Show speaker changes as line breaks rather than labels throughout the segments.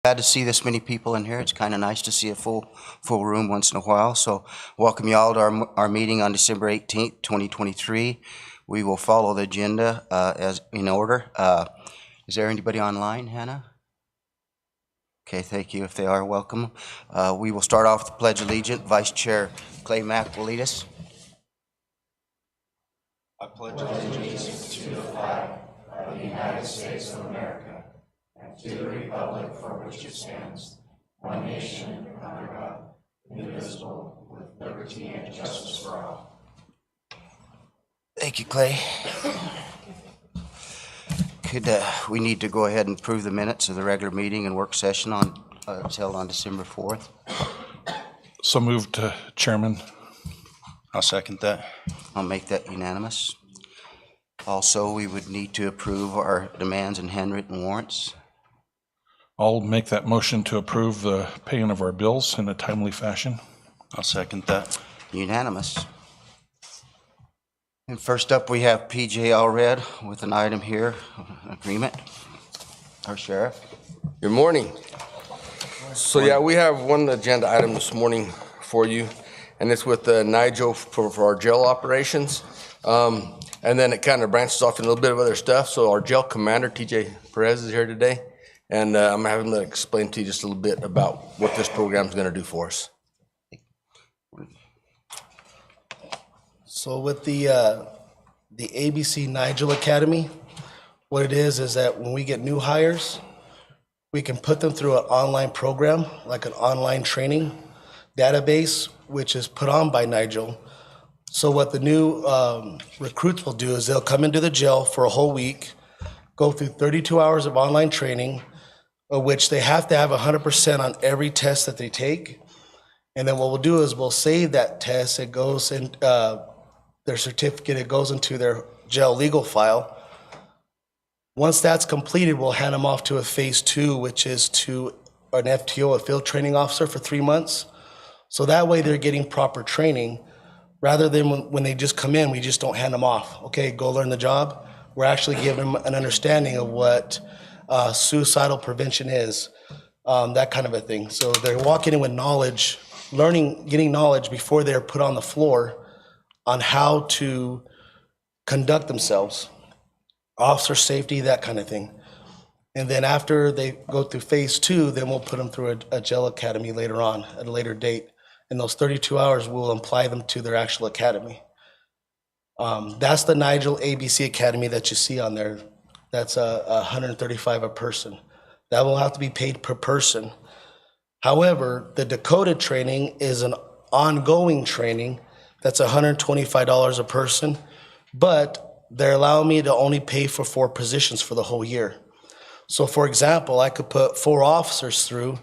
Glad to see this many people in here. It's kind of nice to see a full room once in a while. So welcome you all to our meeting on December 18th, 2023. We will follow the agenda as in order. Is there anybody online, Hannah? Okay, thank you. If they are, welcome. We will start off with the Pledge of Allegiance. Vice Chair Clay Mack will lead us. I pledge allegiance to the flag of the United States of America and to the republic for which it stands, one nation under God, indivisible, with liberty and justice for all. Thank you, Clay. We need to go ahead and approve the minutes of the regular meeting and work session held on December 4th.
So moved, Chairman.
I'll second that.
I'll make that unanimous. Also, we would need to approve our demands and handwritten warrants.
I'll make that motion to approve the paying of our bills in a timely fashion.
I'll second that.
Unanimous. And first up, we have PJ Allred with an item here, an agreement. Our sheriff.
Good morning. So yeah, we have one agenda item this morning for you, and it's with Nigel for our jail operations. And then it kind of branches off in a little bit of other stuff. So our jail commander, TJ Perez, is here today. And I'm having to explain to you just a little bit about what this program is going to do for us.
So with the ABC Nigel Academy, what it is that when we get new hires, we can put them through an online program, like an online training database, which is put on by Nigel. So what the new recruits will do is they'll come into the jail for a whole week, go through 32 hours of online training, of which they have to have 100% on every test that they take. And then what we'll do is we'll save that test. It goes in their certificate, it goes into their jail legal file. Once that's completed, we'll hand them off to a phase 2, which is to an FTO, a field training officer, for 3 months. So that way they're getting proper training. Rather than when they just come in, we just don't hand them off. Okay, go learn the job. We're actually giving them an understanding of what suicidal prevention is, that kind of a thing. So they're walking in with knowledge, learning, getting knowledge before they're put on the floor on how to conduct themselves, officer safety, that kind of thing. And then after they go through phase 2, then we'll put them through a jail academy later on at a later date. In those 32 hours, we'll apply them to their actual academy. That's the Nigel ABC Academy that you see on there. That's $135 a person. That will have to be paid per person. However, the Dakota training is an ongoing training. That's $125 a person, but they're allowing me to only pay for 4 positions for the whole year. So for example, I could put 4 officers through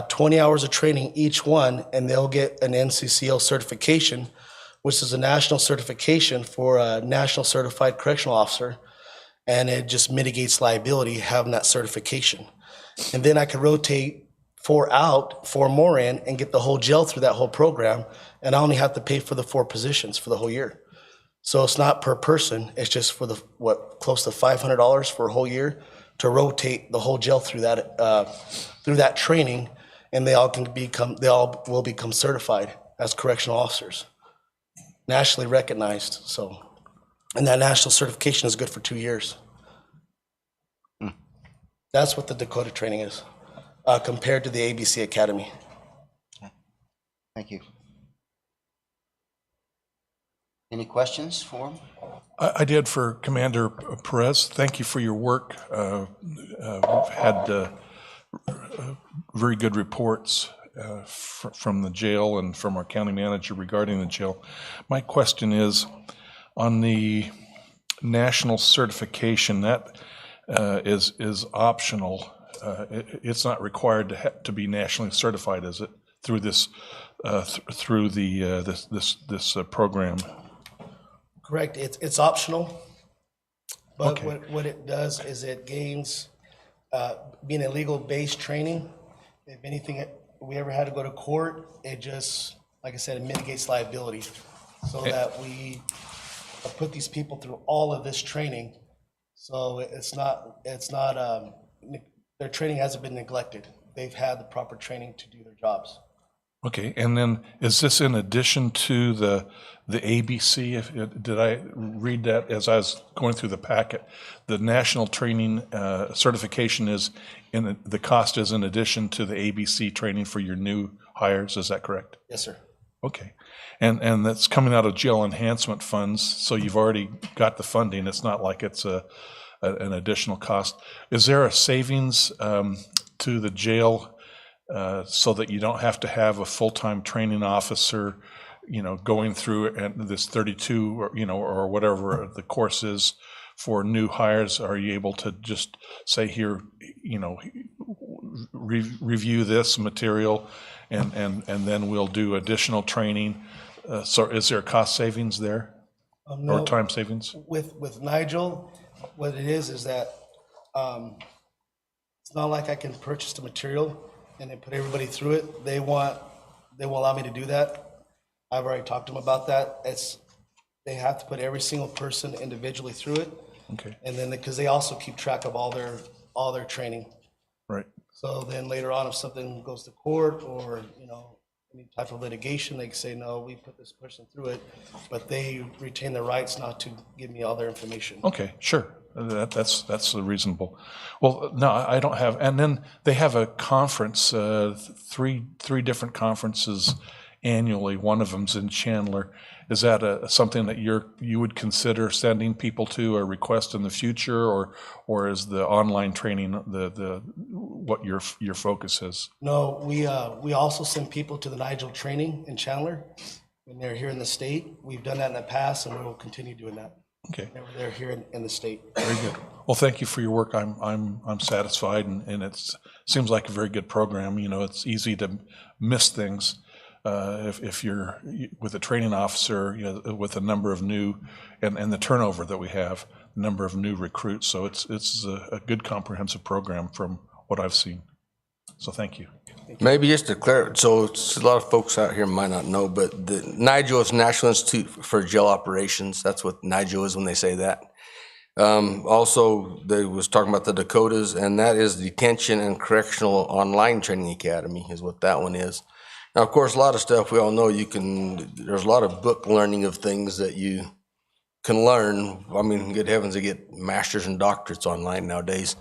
20 hours of training each one, and they'll get an NCCO certification, which is a national certification for a national certified correctional officer, and it just mitigates liability having that certification. And then I could rotate 4 out, 4 more in, and get the whole jail through that whole program, and I only have to pay for the 4 positions for the whole year. So it's not per person, it's just for close to $500 for a whole year to rotate the whole jail through that training, and they all will become certified as correctional officers, nationally recognized. So, and that national certification is good for 2 years. That's what the Dakota training is, compared to the ABC Academy.
Okay. Thank you. Any questions for him?
I did for Commander Perez. Thank you for your work. We've had very good reports from the jail and from our county manager regarding the jail. My question is, on the national certification, that is optional. It's not required to be nationally certified, is it? Through this program.
Correct. It's optional, but
Okay.
what it does is it gains being a legal-based training. If anything, we ever had to go to court, it just, like I said, it mitigates liability, so that we put these people through all of this training. So it's not their training hasn't been neglected. They've had the proper training to do their jobs.
Okay, and then is this in addition to the ABC? Did I read that as I was going through the packet? The national training certification is the cost is in addition to the ABC training for your new hires. Is that correct?
Yes, sir.
Okay, and that's coming out of jail enhancement funds. So you've already got the funding. It's not like it's an additional cost. Is there a savings to the jail? So that you don't have to have a full-time training officer, going through this 32 or, or whatever the course is for new hires? Are you able to just say here, review this material and then we'll do additional training? So is there cost savings there
No.
or time savings?
With Nigel, what it is that it's not like I can purchase the material and then put everybody through it. They won't allow me to do that. I've already talked to them about that. They have to put every single person individually through it.
Okay.
And then, because they also keep track of all their training.
Right.
So then later on, if something goes to court or, any type of litigation, they can say, no, we put this person through it, but they retain their rights not to give me all their information.
Okay, sure. That's reasonable. Well, no, I don't have, and then they have a conference, three different conferences annually. One of them's in Chandler. Is that something that you would consider sending people to or request in the future, or is the online training what your focus is?
No, we also send people to the Nigel training in Chandler when they're here in the state. We've done that in the past, and we will continue doing that.
Okay.
Whenever they're here in the state.
Very good. Well, thank you for your work. I'm satisfied, and it seems like a very good program. It's easy to miss things if you're with a training officer, with a number of new and the turnover that we have, the number of new recruits. So it's a good comprehensive program from what I've seen. So thank you.
Maybe just to clarify, so it's a lot of folks out here might not know, but the NIJO is National Institute for Jail Operations. That's what NIJO is when they say that. Also, they was talking about the Dakotas, and that is Detention and Correctional Online Training Academy is what that one is. Now, of course, a lot of stuff we all know there's a lot of book learning of things that you can learn. I mean, good heavens, they get masters and doctorates online nowadays,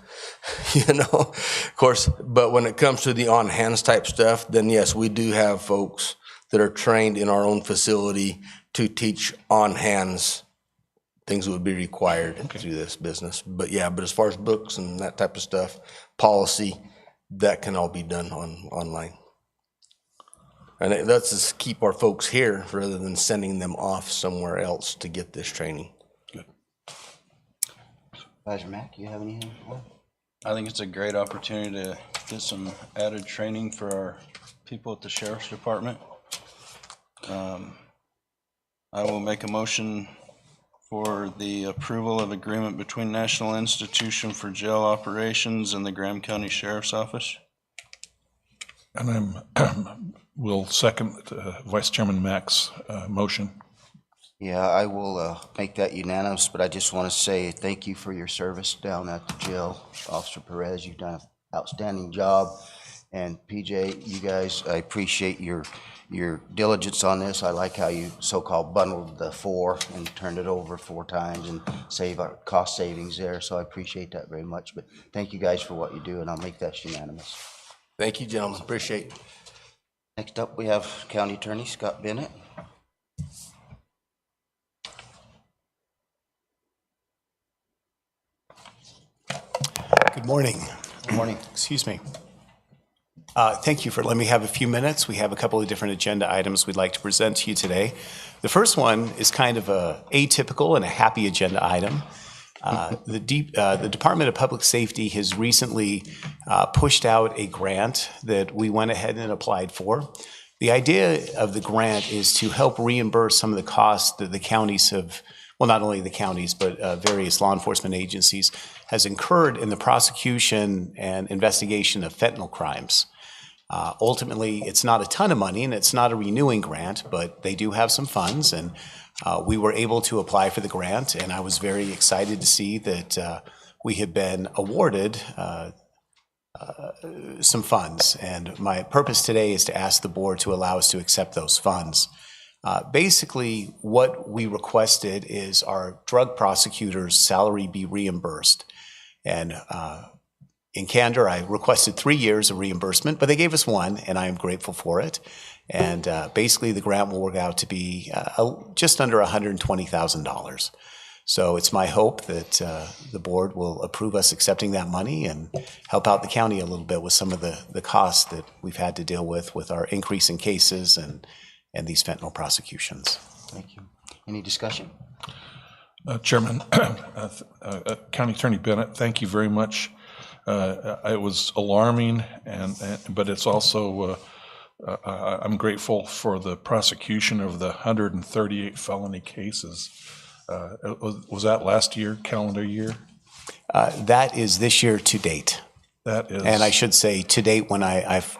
of course. But when it comes to the on-hands type stuff, then yes, we do have folks that are trained in our own facility to teach on-hands things that would be required through this business. But as far as books and that type of stuff, policy, that can all be done online. And it lets us keep our folks here rather than sending them off somewhere else to get this training.
Good.
Supervisor Mack, you have anything?
I think it's a great opportunity to get some added training for our people at the Sheriff's Department. I will make a motion for the approval of agreement between National Institution for Jail Operations and the Graham County Sheriff's Office.
And will second Vice Chairman Mack's motion.
Yeah, I will make that unanimous, but I just want to say thank you for your service down at the jail. Officer Perez, you've done an outstanding job. And PJ, you guys, I appreciate your diligence on this. I like how you so-called bundled the 4 and turned it over 4 times and save our cost savings there. So I appreciate that very much. But thank you guys for what you do, and I'll make that unanimous.
Thank you, gentlemen. Appreciate it.
Next up, we have County Attorney Scott Bennett.
Good morning.
Good morning.
Excuse me. Thank you for letting me have a few minutes. We have a couple of different agenda items we'd like to present to you today. The first one is kind of a atypical and a happy agenda item. The Department of Public Safety has recently pushed out a grant that we went ahead and applied for. The idea of the grant is to help reimburse some of the costs that the counties have, well, not only the counties, but various law enforcement agencies has incurred in the prosecution and investigation of fentanyl crimes. Ultimately, it's not a ton of money and it's not a renewing grant, but they do have some funds, and we were able to apply for the grant, and I was very excited to see that we had been awarded some funds, and my purpose today is to ask the board to allow us to accept those funds. Basically, what we requested is our drug prosecutor's salary be reimbursed. And in candor, I requested 3 years of reimbursement, but they gave us 1, and I am grateful for it. And basically, the grant will work out to be just under $120,000. So it's my hope that the board will approve us accepting that money and help out the county a little bit with some of the costs that we've had to deal with our increase in cases and these fentanyl prosecutions.
Thank you. Any discussion?
Chairman, County Attorney Bennett, thank you very much. It was alarming, but it's also, I'm grateful for the prosecution of the 138 felony cases. Was that last year, calendar year?
That is this year to date.
That is.
And I should say to date when I've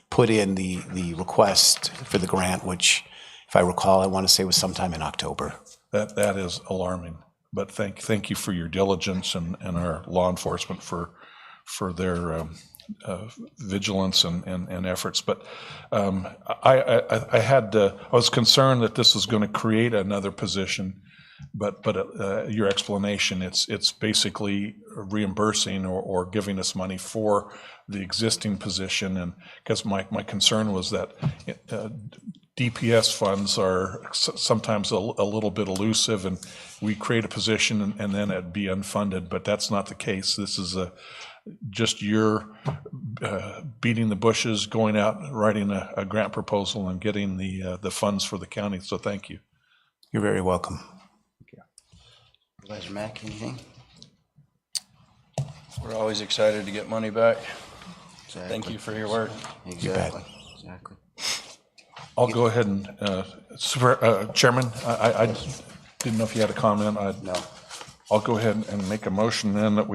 put in the request for the grant, which, if I recall, I want to say was sometime in October.
That is alarming. But thank you for your diligence and our law enforcement for their vigilance and efforts. But I was concerned that this was going to create another position. But your explanation, it's basically reimbursing or giving us money for the existing position. And because my concern was that DPS funds are sometimes a little bit elusive, and we create a position and then it'd be unfunded. But that's not the case. This is just your beating the bushes, going out, writing a grant proposal, and getting the funds for the county. So thank you.
You're very welcome.
Supervisor Mack, anything?
We're always excited to get money back.
Exactly.
Thank you for your work.
Exactly. Exactly.
I'll go ahead and, Chairman, I didn't know if you had a comment.
No.
I'll go ahead and make a motion then that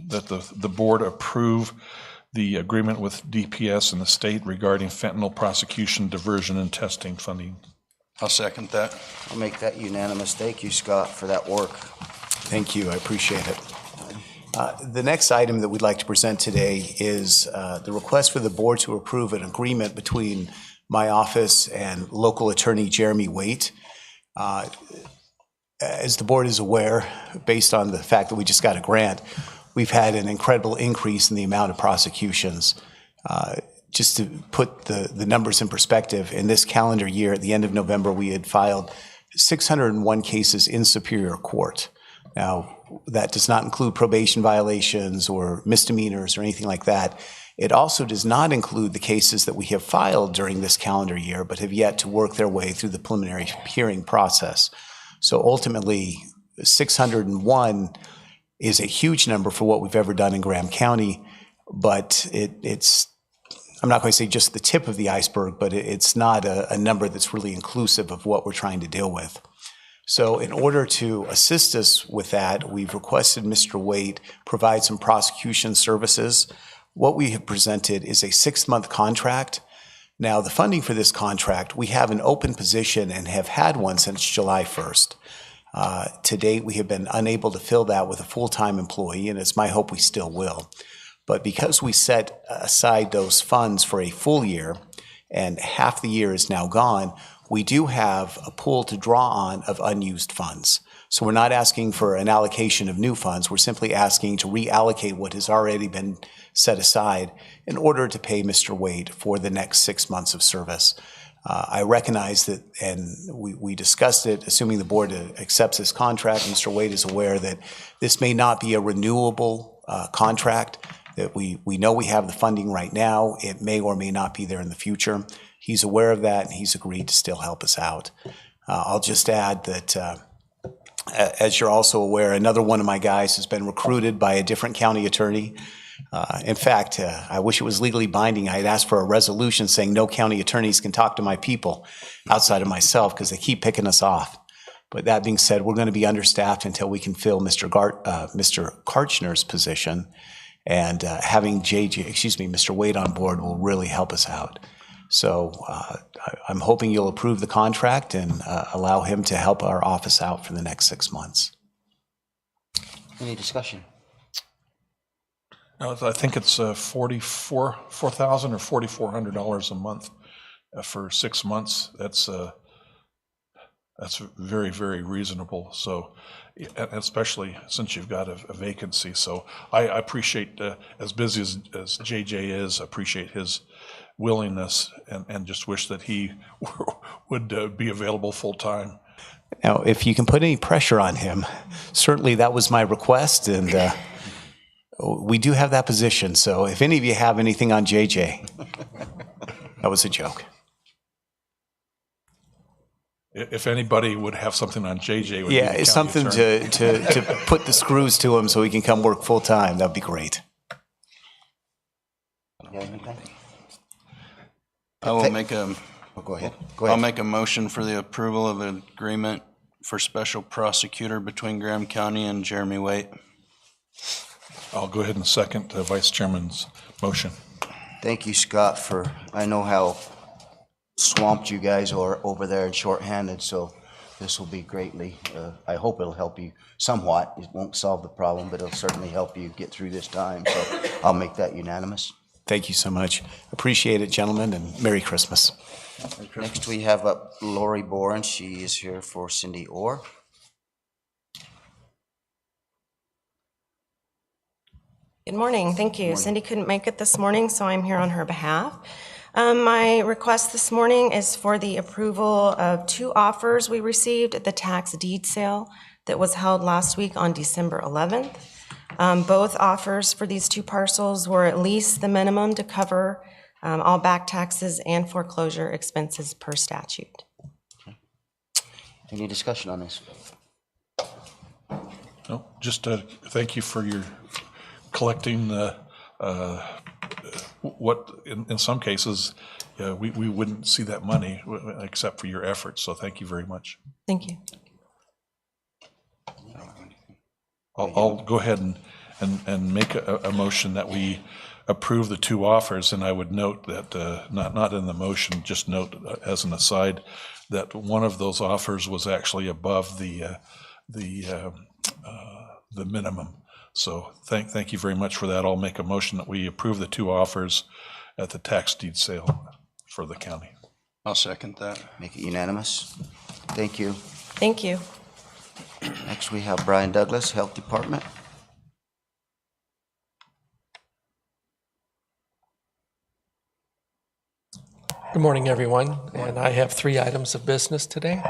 that the board approve the agreement with DPS and the state regarding fentanyl prosecution, diversion, and testing funding.
I'll second that.
I'll make that unanimous. Thank you, Scott, for that work.
Thank you. I appreciate it. The next item that we'd like to present today is the request for the board to approve an agreement between my office and local attorney Jeremy Waite. As the board is aware, based on the fact that we just got a grant, we've had an incredible increase in the amount of prosecutions. Just to put the numbers in perspective, in this calendar year, at the end of November, we had filed 601 cases in Superior Court. Now, that does not include probation violations or misdemeanors or anything like that. It also does not include the cases that we have filed during this calendar year, but have yet to work their way through the preliminary hearing process. So ultimately, 601 is a huge number for what we've ever done in Graham County, but it's, I'm not going to say just the tip of the iceberg, but it's not a number that's really inclusive of what we're trying to deal with. So in order to assist us with that, we've requested Mr. Waite provide some prosecution services. What we have presented is a 6-month contract. Now, the funding for this contract, we have an open position and have had one since July 1st. To date, we have been unable to fill that with a full-time employee, and it's my hope we still will. But because we set aside those funds for a full year, and half the year is now gone, we do have a pool to draw on of unused funds. So we're not asking for an allocation of new funds. We're simply asking to reallocate what has already been set aside in order to pay Mr. Waite for the next 6 months of service. I recognize that, and we discussed it, assuming the board accepts this contract, Mr. Waite is aware that this may not be a renewable contract, that we know we have the funding right now. It may or may not be there in the future. He's aware of that, and he's agreed to still help us out. I'll just add that, as you're also aware, another one of my guys has been recruited by a different county attorney. In fact, I wish it was legally binding. I had asked for a resolution saying no county attorneys can talk to my people outside of myself because they keep picking us off. But that being said, we're going to be understaffed until we can fill Mr. Karchner's position, and having Mr. Waite on board will really help us out. So I'm hoping you'll approve the contract and allow him to help our office out for the next 6 months.
Any discussion?
I think it's $4,000 or $4,400 a month for 6 months. That's very, very reasonable. So, especially since you've got a vacancy. So I appreciate, as busy as JJ is, appreciate his willingness and just wish that he would be available full time.
Now, if you can put any pressure on him, certainly that was my request, and we do have that position. So if any of you have anything on JJ, that was a joke.
If anybody would have something on JJ, it would be
Yeah,
the
it's
county
something
attorney.
to put the screws to him so he can come work full time. That'd be great.
You have anything?
I will make a,
Oh, go ahead. Go
I'll
ahead.
make a motion for the approval of an agreement for special prosecutor between Graham County and Jeremy Waite.
I'll go ahead and second the Vice Chairman's motion.
Thank you, Scott, for, I know how swamped you guys are over there and shorthanded, so this will be greatly, I hope it'll help you somewhat. It won't solve the problem, but it'll certainly help you get through this time. So I'll make that unanimous.
Thank you so much. Appreciate it, gentlemen, and Merry Christmas.
Next, we have up Lori Boren. She is here for Cindy Orr.
Good morning, thank you. Cindy couldn't make it this morning, so I'm here on her behalf. My request this morning is for the approval of 2 offers we received at the tax deed sale that was held last week on December 11th. Both offers for these 2 parcels were at least the minimum to cover all back taxes and foreclosure expenses per statute.
Any discussion on this?
No, just thank you for your collecting what, in some cases, we wouldn't see that money except for your efforts, so thank you very much.
Thank you.
I'll go ahead and make a motion that we approve the 2 offers, and I would note that, not in the motion, just note as an aside, that one of those offers was actually above the minimum. So thank you very much for that. I'll make a motion that we approve the 2 offers at the tax deed sale for the county.
I'll second that.
Make it unanimous. Thank you.
Thank you.
Next, we have Brian Douglas, Health Department.
Good morning, everyone, and I have 3 items of business today.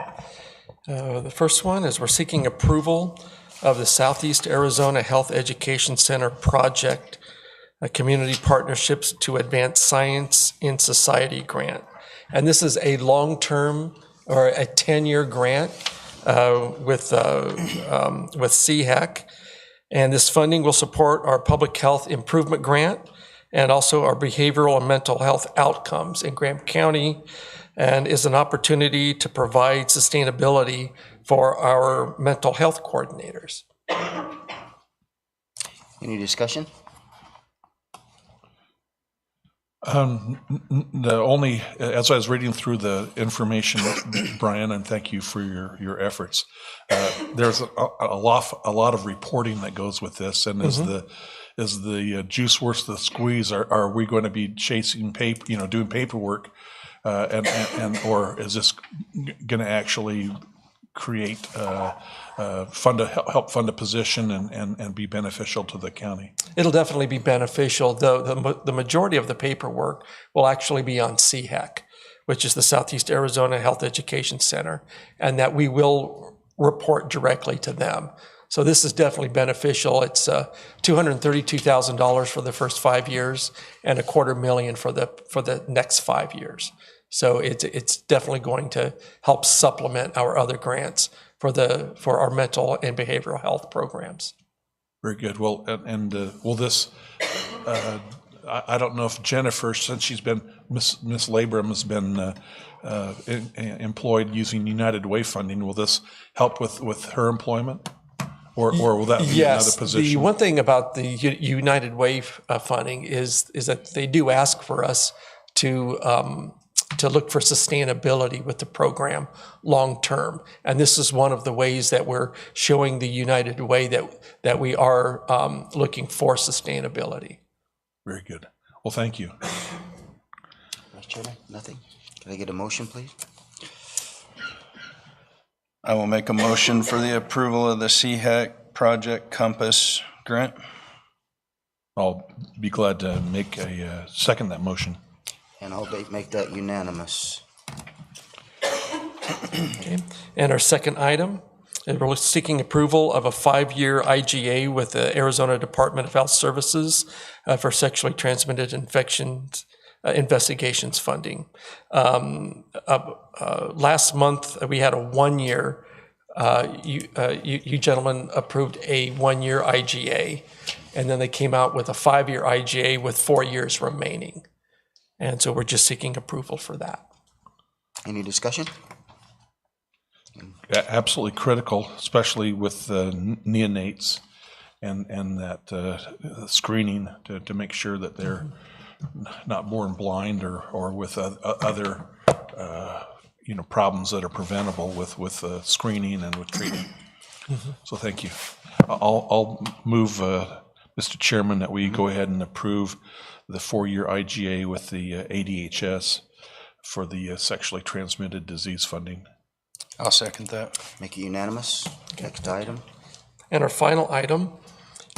The first one is we're seeking approval of the Southeast Arizona Health Education Center project, a community partnerships to advance science in society grant. And this is a long-term or a 10-year grant with CHEC. And this funding will support our public health improvement grant and also our behavioral and mental health outcomes in Graham County, and is an opportunity to provide sustainability for our mental health coordinators.
Any discussion?
The only, as I was reading through the information, Brian, and thank you for your efforts, there's a lot of reporting that goes with this, and is the juice worth the squeeze? Are we going to be chasing paper, doing paperwork, and or is this going to actually create help fund a position and be beneficial to the county?
It'll definitely be beneficial, though the majority of the paperwork will actually be on CHEC, which is the Southeast Arizona Health Education Center, and that we will report directly to them. So this is definitely beneficial. It's $232,000 for the first 5 years and $250,000 for the next 5 years. So it's definitely going to help supplement our other grants for our mental and behavioral health programs.
Very good. Well, and will this? I don't know if Jennifer, since she's been Miss Labram has been employed using United Way funding, will this help with her employment? Or will that be another position?
The one thing about the United Way funding is that they do ask for us to to look for sustainability with the program long-term. And this is one of the ways that we're showing the United Way that we are looking for sustainability.
Very good. Well, thank you.
Vice Chairman, nothing? Can I get a motion, please?
I will make a motion for the approval of the CHEC Project Compass grant.
I'll be glad to make a second that motion.
And I'll make that unanimous.
Okay. And our second item, and we're seeking approval of a 5-year IGA with the Arizona Department of Health Services for sexually transmitted infections investigations funding. Last month, we had a 1-year, you gentlemen approved a 1-year IGA, and then they came out with a 5-year IGA with 4 years remaining. And so we're just seeking approval for that.
Any discussion?
Absolutely critical, especially with neonates and that screening to make sure that they're not born blind or with other problems that are preventable with screening and with treatment. So thank you. I'll move, Mr. Chairman, that we go ahead and approve the 4-year IGA with the ADHS for the sexually transmitted disease funding.
I'll second that.
Make it unanimous. Next item.
And our final item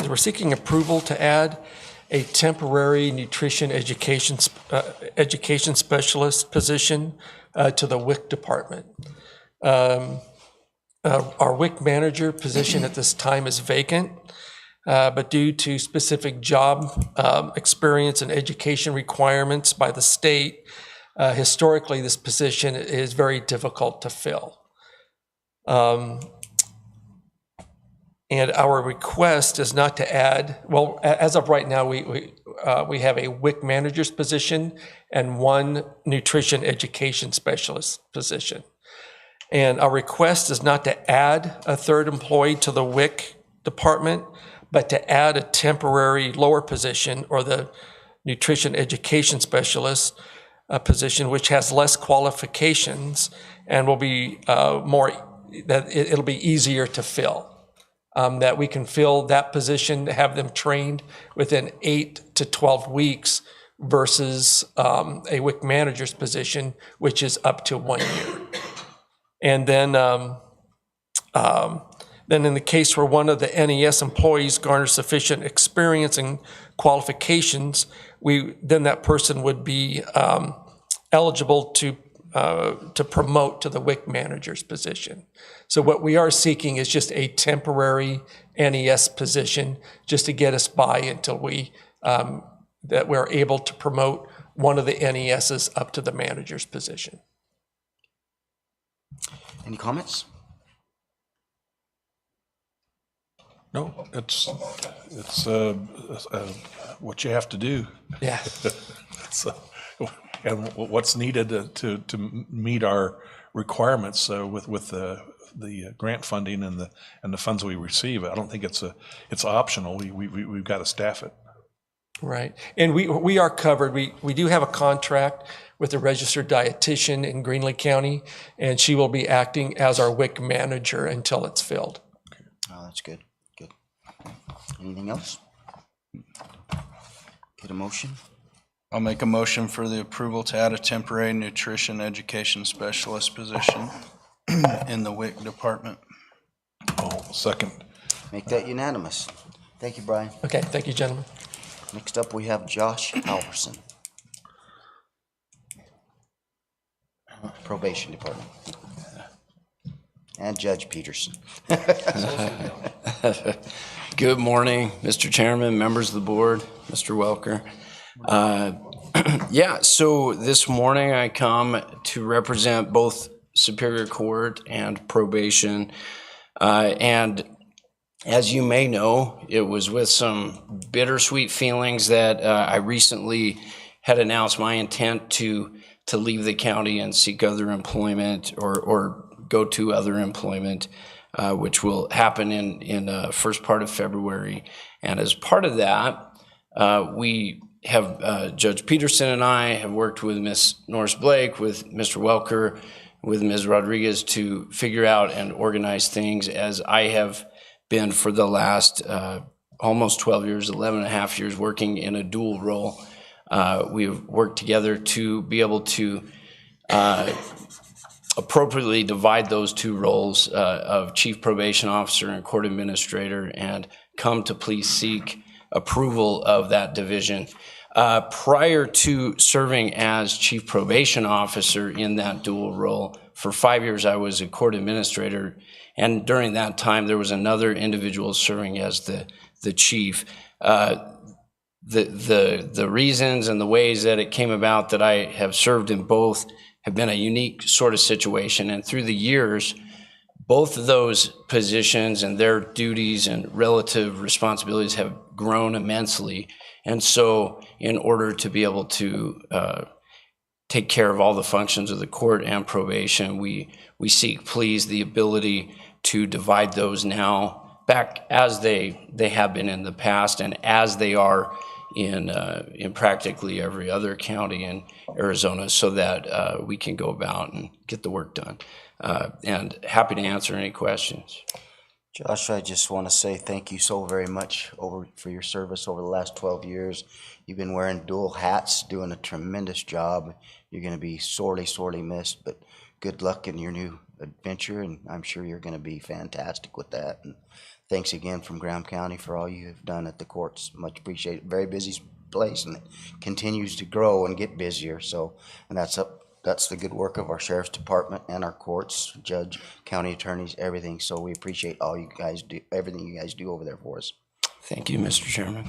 is we're seeking approval to add a temporary nutrition education specialist position to the WIC department. Our WIC manager position at this time is vacant, but due to specific job experience and education requirements by the state, historically this position is very difficult to fill. And our request is not to add, well, as of right now, we have a WIC manager's position and 1 nutrition education specialist position. And our request is not to add a 3rd employee to the WIC department, but to add a temporary lower position, or the nutrition education specialist position, which has less qualifications and will be it'll be easier to fill. That we can fill that position, have them trained within 8 to 12 weeks versus a WIC manager's position, which is up to 1 year. And then in the case where one of the NES employees garners sufficient experience and qualifications, then that person would be eligible to promote to the WIC manager's position. So what we are seeking is just a temporary NES position, just to get us by until that we're able to promote one of the NESs up to the manager's position.
Any comments?
No, it's what you have to do.
Yeah.
And what's needed to meet our requirements with the grant funding and the funds we receive. I don't think it's optional. We've got to staff it.
Right, and we are covered. We do have a contract with a registered dietitian in Greenlee County, and she will be acting as our WIC manager until it's filled.
Okay. Oh, that's good. Good. Anything else? Get a motion.
I'll make a motion for the approval to add a temporary nutrition education specialist position in the WIC department.
Oh, second.
Make that unanimous. Thank you, Brian.
Okay, thank you, gentlemen.
Next up, we have Josh Alverson. Probation Department. And Judge Peterson.
Good morning, Mr. Chairman, members of the board, Mr. Welker. So this morning I come to represent both Superior Court and probation. And as you may know, it was with some bittersweet feelings that I recently had announced my intent to leave the county and seek other employment or go to other employment, which will happen in first part of February. And as part of that, we Judge Peterson and I have worked with Ms. Norris Blake, with Mr. Welker, with Ms. Rodriguez to figure out and organize things, as I have been for the last almost 12 years, 11 and a half years, working in a dual role. We've worked together to be able to appropriately divide those two roles of Chief Probation Officer and Court Administrator, and come to please seek approval of that division. Prior to serving as Chief Probation Officer in that dual role, for 5 years I was a Court Administrator, and during that time there was another individual serving as the Chief. The reasons and the ways that it came about that I have served in both have been a unique sort of situation, and through the years, both of those positions and their duties and relative responsibilities have grown immensely. And so in order to be able to take care of all the functions of the court and probation, we seek, please, the ability to divide those now back as they have been in the past, and as they are in practically every other county in Arizona, so that we can go about and get the work done. And happy to answer any questions.
Josh, I just want to say thank you so very much for your service over the last 12 years. You've been wearing dual hats, doing a tremendous job. You're going to be sorely, sorely missed, but good luck in your new adventure, and I'm sure you're going to be fantastic with that. And thanks again from Graham County for all you have done at the courts. Much appreciated. Very busy place, and it continues to grow and get busier. So, and that's the good work of our sheriff's department and our courts, judge, county attorneys, everything. So we appreciate all you guys do, everything you guys do over there for us.
Thank you, Mr. Chairman.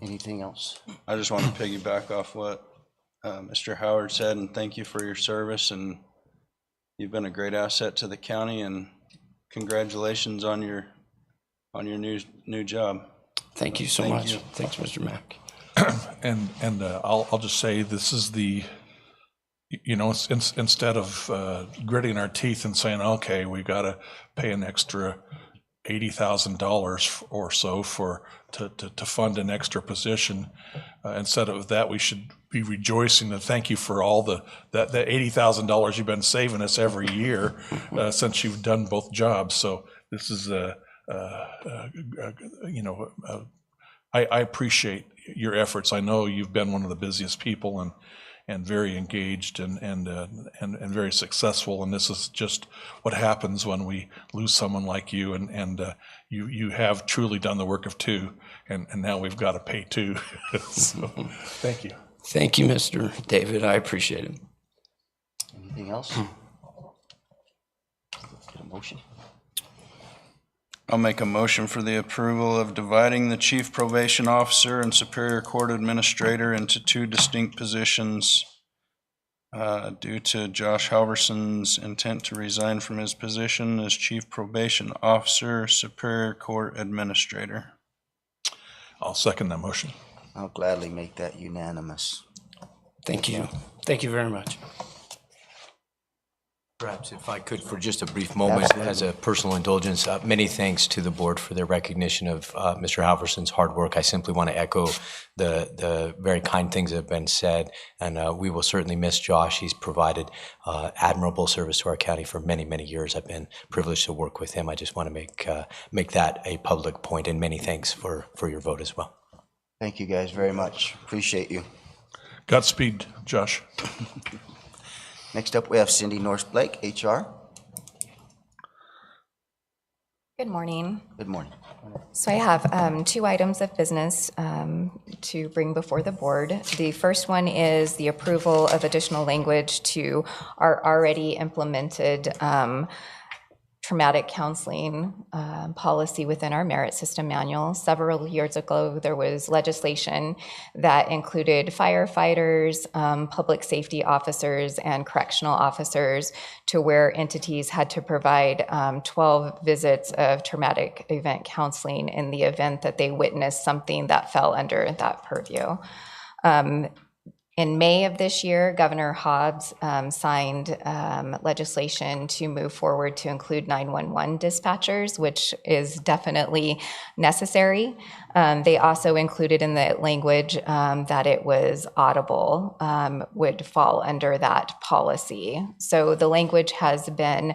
Anything else?
I just want to piggyback off what Mr. Howard said, and thank you for your service, and you've been a great asset to the county, and congratulations on your new job.
Thank you so
Thank
much.
you.
Thanks, Mr. Mack.
And I'll just say this is instead of gritting our teeth and saying, okay, we got to pay an extra $80,000 or so to fund an extra position. Instead of that, we should be rejoicing and thank you for all that $80,000 you've been saving us every year since you've done both jobs. So this is I appreciate your efforts. I know you've been one of the busiest people and very engaged and very successful. And this is just what happens when we lose someone like you. And you have truly done the work of two, and now we've got to pay two. So, thank you.
Thank you, Mr. David. I appreciate it.
Anything else? Get a motion.
I'll make a motion for the approval of dividing the Chief Probation Officer and Superior Court Administrator into two distinct positions due to Josh Halverson's intent to resign from his position as Chief Probation Officer, Superior Court Administrator.
I'll second that motion.
I'll gladly make that unanimous.
Thank you. Thank you very much.
Perhaps if I could, for just a brief moment, as a personal indulgence, many thanks to the board for their recognition of Mr. Halverson's hard work. I simply want to echo the very kind things that have been said, and we will certainly miss Josh. He's provided admirable service to our county for many, many years. I've been privileged to work with him. I just want to make that a public point, and many thanks for your vote as well.
Thank you guys very much. Appreciate you.
Godspeed, Josh.
Next up, we have Cindy Norris Blake, HR.
Good morning.
Good morning.
So I have two items of business to bring before the board. The first one is the approval of additional language to our already implemented traumatic counseling policy within our merit system manual. Several years ago, there was legislation that included firefighters, public safety officers, and correctional officers, to where entities had to provide 12 visits of traumatic event counseling in the event that they witnessed something that fell under that purview. In May of this year, Governor Hobbs signed legislation to move forward to include 911 dispatchers, which is definitely necessary. They also included in the language that it was audible, would fall under that policy. So the language has been,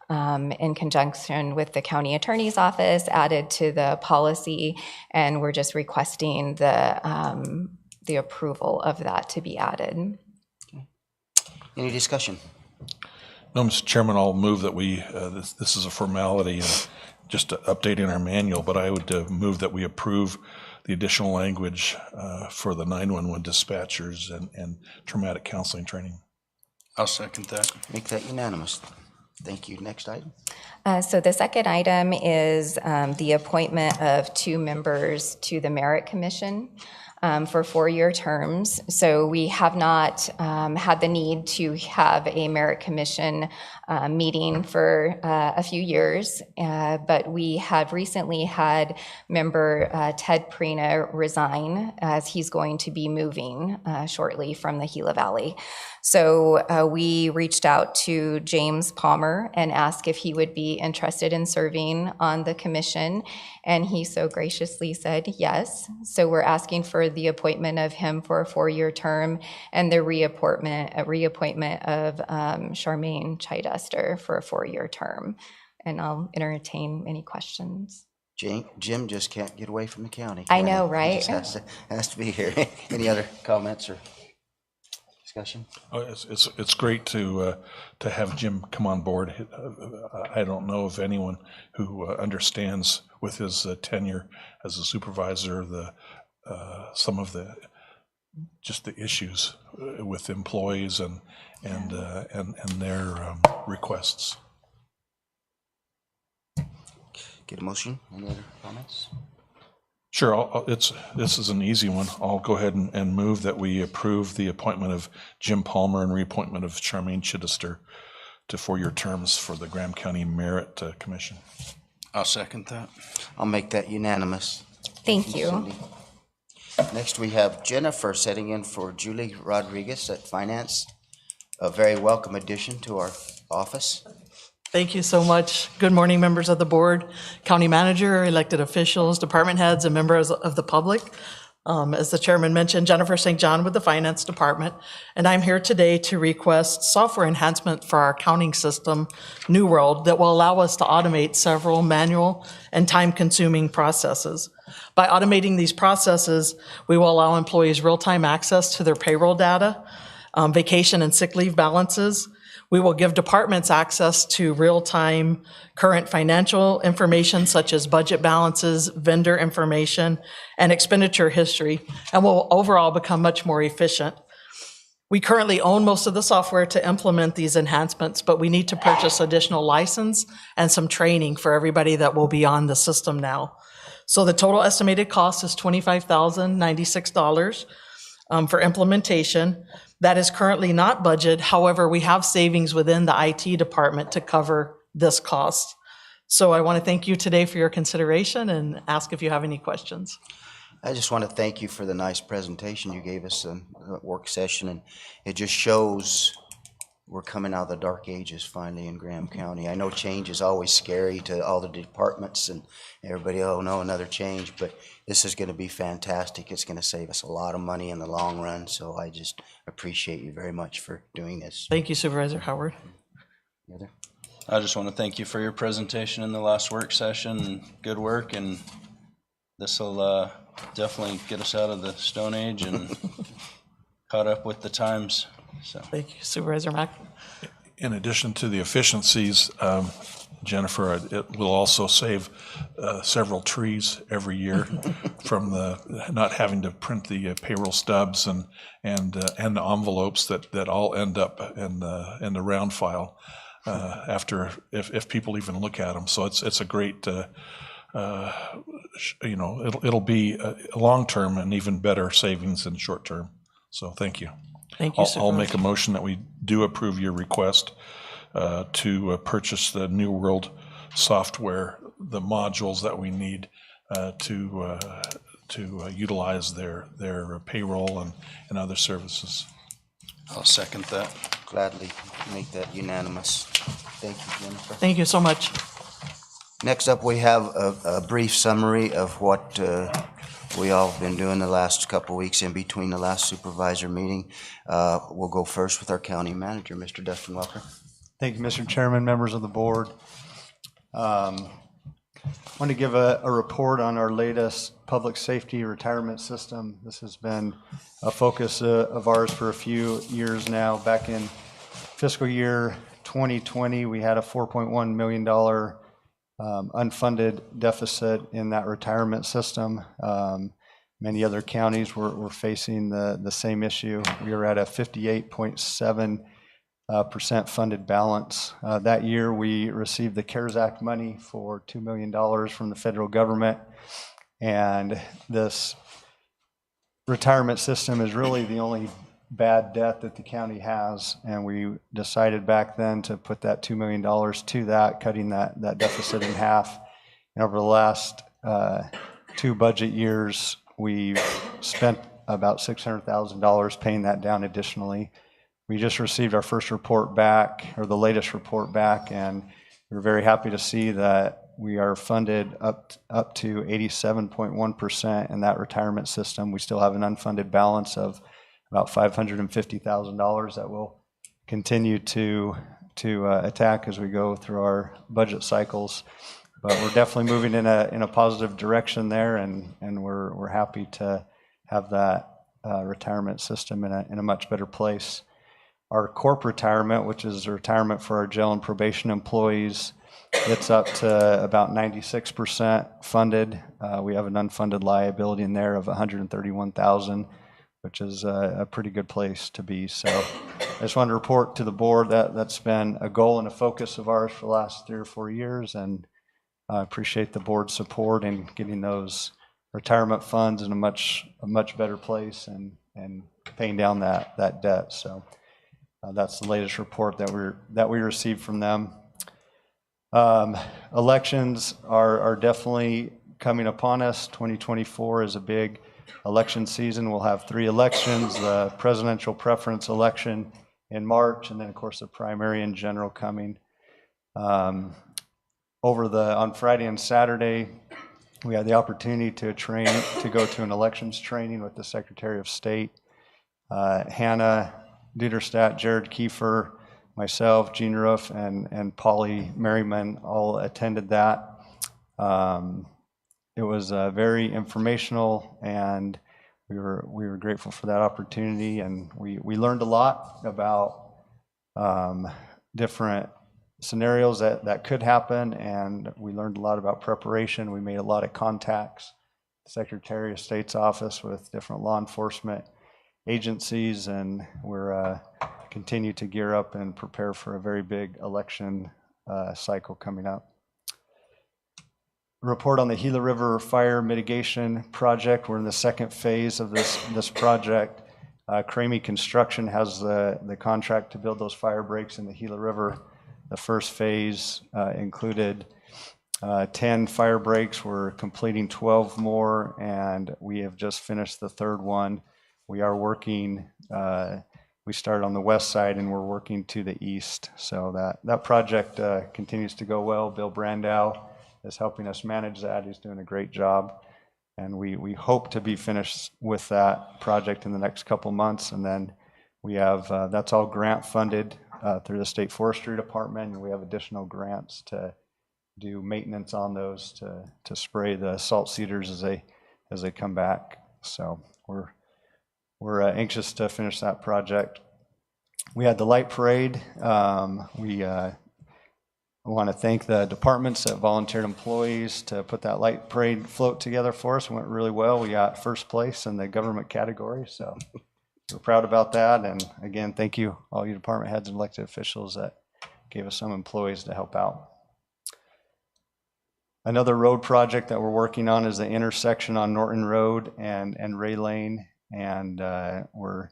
in conjunction with the county attorney's office, added to the policy, and we're just requesting the approval of that to be added.
Any discussion?
No, Mr. Chairman, I'll move that we, this is a formality, just updating our manual, but I would move that we approve the additional language for the 911 dispatchers and traumatic counseling training.
I'll second that.
Make that unanimous. Thank you. Next item.
So the second item is the appointment of 2 members to the Merit Commission for 4-year terms. So we have not had the need to have a Merit Commission meeting for a few years, but we have recently had member Ted Prina resign, as he's going to be moving shortly from the Gila Valley. So we reached out to James Palmer and asked if he would be interested in serving on the commission, and he so graciously said yes. So we're asking for the appointment of him for a 4-year term and the reappointment of Charmaine Chidester for a 4-year term. And I'll entertain any questions.
Jim just can't get away from the county.
I know, right?
He just has to be here. Any other comments or discussion?
Oh, it's great to have Jim come on board. I don't know of anyone who understands with his tenure as a supervisor some of the issues with employees and their requests.
Get a motion. Any other comments?
Sure, this is an easy one. I'll go ahead and move that we approve the appointment of Jim Palmer and reappointment of Charmaine Chidester to 4-year terms for the Graham County Merit Commission.
I'll second that.
I'll make that unanimous.
Thank you.
Cindy. Next, we have Jennifer setting in for Julie Rodriguez at Finance. A very welcome addition to our office.
Thank you so much. Good morning, members of the board, county manager, elected officials, department heads, and members of the public. As the chairman mentioned, Jennifer St. John with the finance department, and I'm here today to request software enhancement for our accounting system, New World, that will allow us to automate several manual and time-consuming processes. By automating these processes, we will allow employees real-time access to their payroll data, vacation and sick leave balances. We will give departments access to real-time current financial information such as budget balances, vendor information, and expenditure history, and will overall become much more efficient. We currently own most of the software to implement these enhancements, but we need to purchase additional license and some training for everybody that will be on the system now. So the total estimated cost is $25,096 for implementation. That is currently not budgeted. However, we have savings within the IT department to cover this cost. So I want to thank you today for your consideration and ask if you have any questions.
I just want to thank you for the nice presentation you gave us in the work session, and it just shows we're coming out of the dark ages finally in Graham County. I know change is always scary to all the departments and everybody, oh no, another change, but this is going to be fantastic. It's going to save us a lot of money in the long run, so I just appreciate you very much for doing this.
Thank you, Supervisor Howard.
I just want to thank you for your presentation in the last work session, and good work, and this will definitely get us out of the Stone Age and caught up with the times. So.
Thank you, Supervisor Mack.
In addition to the efficiencies, Jennifer, it will also save several trees every year from the not having to print the payroll stubs and the envelopes that all end up in the round file after if people even look at them. So it's a great it'll be a long term and even better savings than short term. So thank you.
Thank you,
I'll make a motion that we do approve your request to purchase the New World software, the modules that we need to utilize their payroll and other services.
I'll second that.
Gladly make that unanimous. Thank you, Jennifer.
Thank you so much.
Next up, we have a brief summary of what we all have been doing the last couple weeks in between the last supervisor meeting. We'll go first with our county manager, Mr. Dustin Welker.
Thank you, Mr. Chairman, members of the board. I want to give a report on our latest public safety retirement system. This has been a focus of ours for a few years now. Back in fiscal year 2020, we had a $4.1 million unfunded deficit in that retirement system. Many other counties were facing the same issue. We were at a 58.7% funded balance. That year, we received the CARES Act money for $2 million from the federal government. And this retirement system is really the only bad debt that the county has. And we decided back then to put that $2 million to that, cutting that deficit in half. And over the last 2 budget years, we've spent about $600,000 paying that down additionally. We just received our first report back, or the latest report back, and we're very happy to see that we are funded up to 87.1% in that retirement system. We still have an unfunded balance of about $550,000 that we'll continue to attack as we go through our budget cycles. But we're definitely moving in a positive direction there, and we're happy to have that retirement system in a much better place. Our corp retirement, which is a retirement for our jail and probation employees, it's up to about 96% funded. We have an unfunded liability in there of $131,000, which is a pretty good place to be. So I just wanted to report to the board that that's been a goal and a focus of ours for the last 3 or 4 years, and I appreciate the board's support in getting those retirement funds in a much better place and paying down that debt. So that's the latest report that we received from them. Elections are definitely coming upon us. 2024 is a big election season. We'll have 3 elections: the presidential preference election in March, and then of course the primary and general coming. On Friday and Saturday, we had the opportunity to go to an elections training with the Secretary of State, Hannah Duderstadt, Jared Kiefer, myself, Gene Roof, and Polly Merriman all attended that. It was very informational, and we were grateful for that opportunity, and we learned a lot about different scenarios that could happen, and we learned a lot about preparation. We made a lot of contacts, Secretary of State's office with different law enforcement agencies, and we're continue to gear up and prepare for a very big election cycle coming up. Report on the Gila River Fire Mitigation Project. We're in the second phase of this project. Cramey Construction has the contract to build those fire breaks in the Gila River. The first phase included 10 fire breaks. We're completing 12 more, and we have just finished the 3rd one. We are working, we started on the west side and we're working to the east. So that project continues to go well. Bill Brandow is helping us manage that. He's doing a great job. And we hope to be finished with that project in the next couple months. And then we have, that's all grant funded through the State Forestry Department. And we have additional grants to do maintenance on those, to spray the salt cedars as they come back. So we're anxious to finish that project. We had the light parade. We want to thank the departments that volunteered employees to put that light parade float together for us. It went really well. We got first place in the government category, so we're proud about that. And again, thank you, all you department heads and elected officials that gave us some employees to help out. Another road project that we're working on is the intersection on Norton Road and Ray Lane. And we're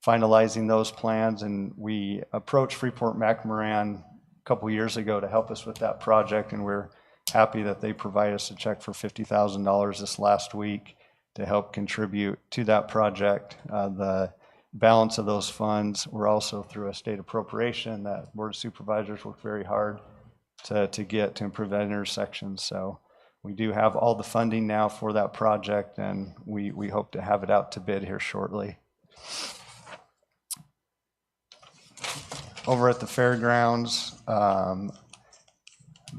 finalizing those plans, and we approached Freeport-McMoran a couple years ago to help us with that project, and we're happy that they provide us a check for $50,000 this last week. to help contribute to that project. The balance of those funds were also through a state appropriation that Board of Supervisors worked very hard to get to improve that intersection. So we do have all the funding now for that project, and we hope to have it out to bid here shortly. Over at the fairgrounds,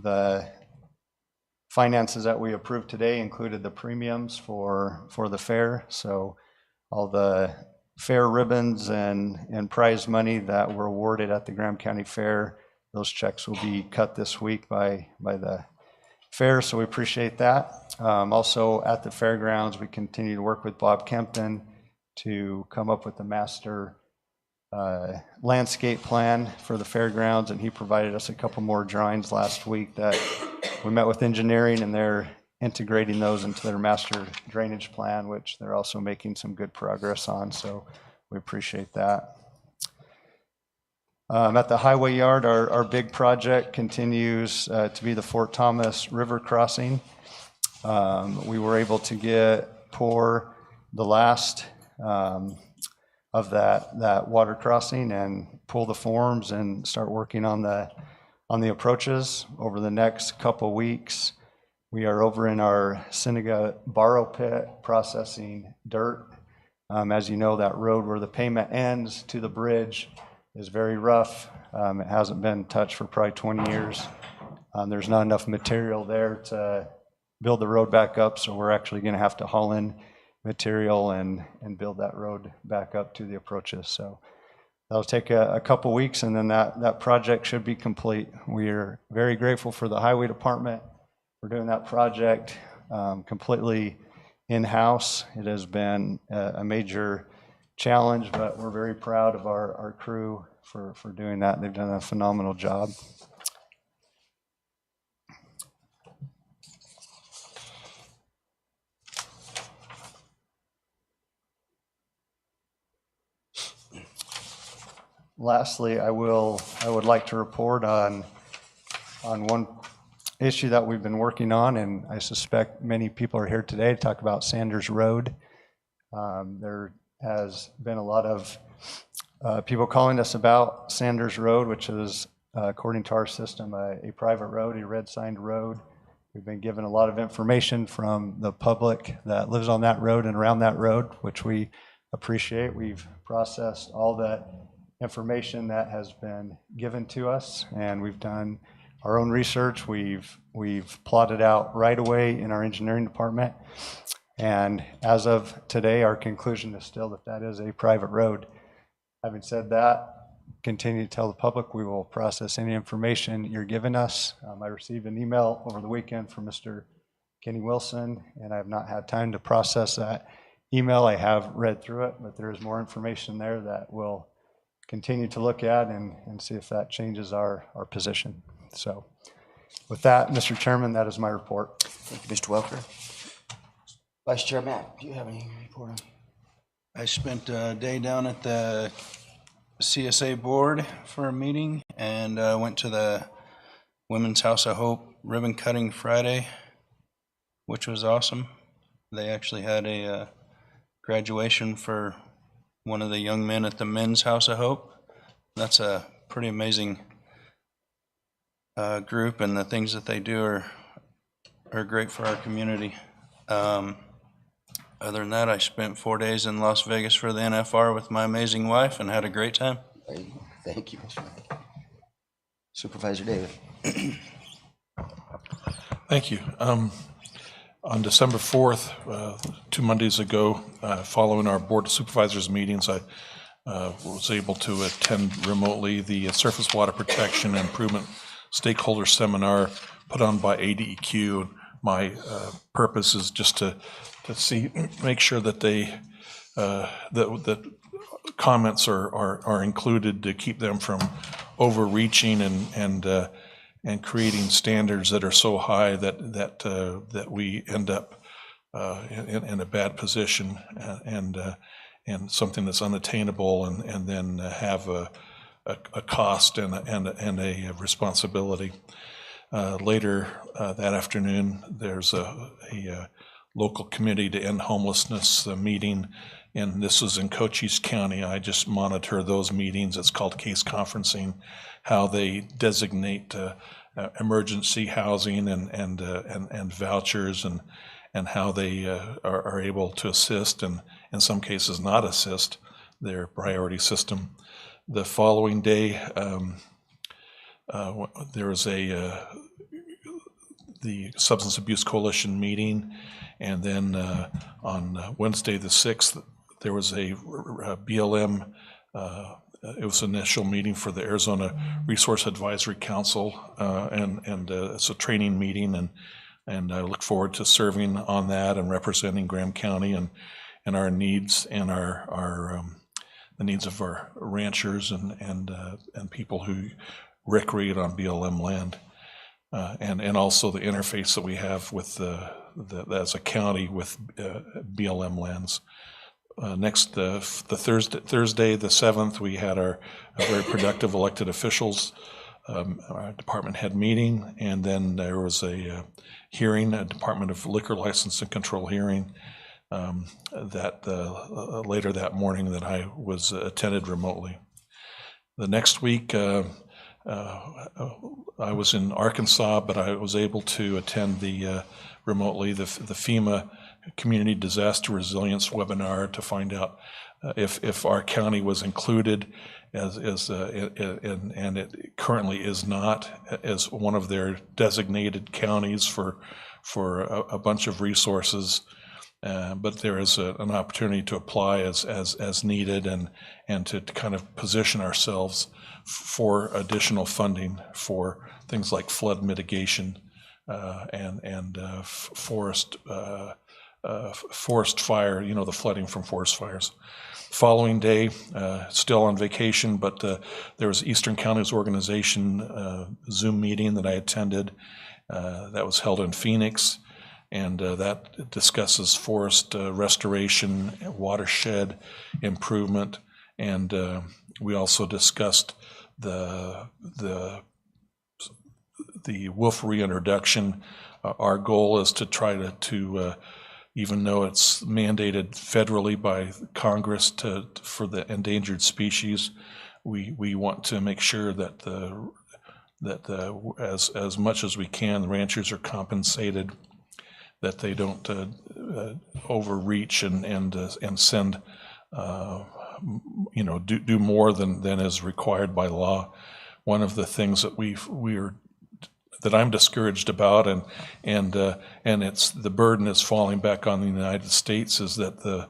the finances that we approved today included the premiums for the fair. So all the fair ribbons and prize money that were awarded at the Graham County Fair, those checks will be cut this week by the fair, so we appreciate that. Also at the fairgrounds, we continue to work with Bob Kempton to come up with the master landscape plan for the fairgrounds, and he provided us a couple more drawings last week that we met with engineering, and they're integrating those into their master drainage plan, which they're also making some good progress on, so we appreciate that. At the highway yard, our big project continues to be the Fort Thomas River crossing. We were able to pour the last of that water crossing and pull the forms and start working on the approaches over the next couple weeks. We are over in our Seneca borrow pit processing dirt. As you know, that road where the pavement ends to the bridge is very rough. It hasn't been touched for probably 20 years. There's not enough material there to build the road back up, so we're actually going to have to haul in material and build that road back up to the approaches. So that'll take a couple weeks, and then that project should be complete. We are very grateful for the highway department for doing that project completely in-house. It has been a major challenge, but we're very proud of our crew for doing that. They've done a phenomenal job. Lastly, I would like to report on one issue that we've been working on, and I suspect many people are here today to talk about Sanders Road. There has been a lot of people calling us about Sanders Road, which is, according to our system, a private road, a red signed road. We've been given a lot of information from the public that lives on that road and around that road, which we appreciate. We've processed all that information that has been given to us, and we've done our own research. We've plotted out right away in our engineering department, and as of today, our conclusion is still that is a private road. Having said that, continue to tell the public we will process any information you're giving us. I received an email over the weekend from Mr. Kenny Wilson, and I have not had time to process that email. I have read through it, but there is more information there that we'll continue to look at and see if that changes our position. So with that, Mr. Chairman, that is my report.
Thank you, Mr. Welker. Vice Chair Matt, do you have any report on?
I spent a day down at the CSA board for a meeting, and went to the Women's House of Hope ribbon cutting Friday, which was awesome. They actually had a graduation for one of the young men at the Men's House of Hope. That's a pretty amazing group, and the things that they do are great for our community. Other than that, I spent 4 days in Las Vegas for the NFR with my amazing wife and had a great time.
Thank you, Mr. Supervisor David.
Thank you. On December 4th, 2 Mondays ago, following our Board of Supervisors meetings, I was able to attend remotely the Surface Water Protection and Improvement Stakeholder Seminar put on by ADEQ. My purpose is just to make sure that that comments are included to keep them from overreaching and creating standards that are so high that we end up in a bad position and something that's unattainable, and then have a cost and a responsibility. Later that afternoon, there's a local committee to end homelessness meeting, and this was in Cochise County. I just monitor those meetings. It's called case conferencing, how they designate emergency housing and vouchers, and how they are able to assist and in some cases not assist their priority system. The following day, there was the Substance Abuse Coalition meeting, and then on Wednesday the 6th, there was a BLM, it was an initial meeting for the Arizona Resource Advisory Council, and it's a training meeting, and I look forward to serving on that and representing Graham County and our needs and the needs of our ranchers and people who recreate on BLM land, and also the interface that we have with as a county with BLM lands. Next, the Thursday, the 7th, we had our very productive elected officials our department head meeting, and then there was a hearing, a Department of Liquor License and Control hearing that later that morning that I was attended remotely. The next week, I was in Arkansas, but I was able to attend remotely the FEMA Community Disaster Resilience webinar to find out if our county was included and it currently is not as one of their designated counties for a bunch of resources. But there is an opportunity to apply as needed and to kind of position ourselves for additional funding for things like flood mitigation and forest fire, the flooding from forest fires. Following day, still on vacation, but there was Eastern Counties Organization Zoom meeting that I attended that was held in Phoenix. And that discusses forest restoration, watershed improvement, and we also discussed the wolf reintroduction. Our goal is to try to even though it's mandated federally by Congress for the endangered species, we want to make sure that as much as we can, the ranchers are compensated, that they don't overreach and send do more than is required by law. One of the things that that I'm discouraged about, and it's the burden is falling back on the United States, is that the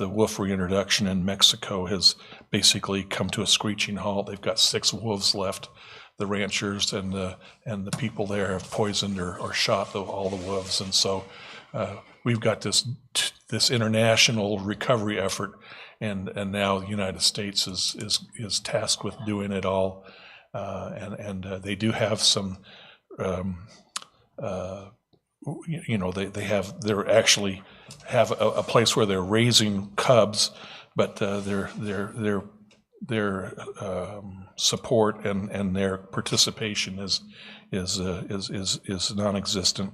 wolf reintroduction in Mexico has basically come to a screeching halt. They've got 6 wolves left. The ranchers and the people there have poisoned or shot all the wolves, and so we've got this international recovery effort, and now the United States is tasked with doing it all, and they do have some, they actually have a place where they're raising cubs, but their support and their participation is non-existent.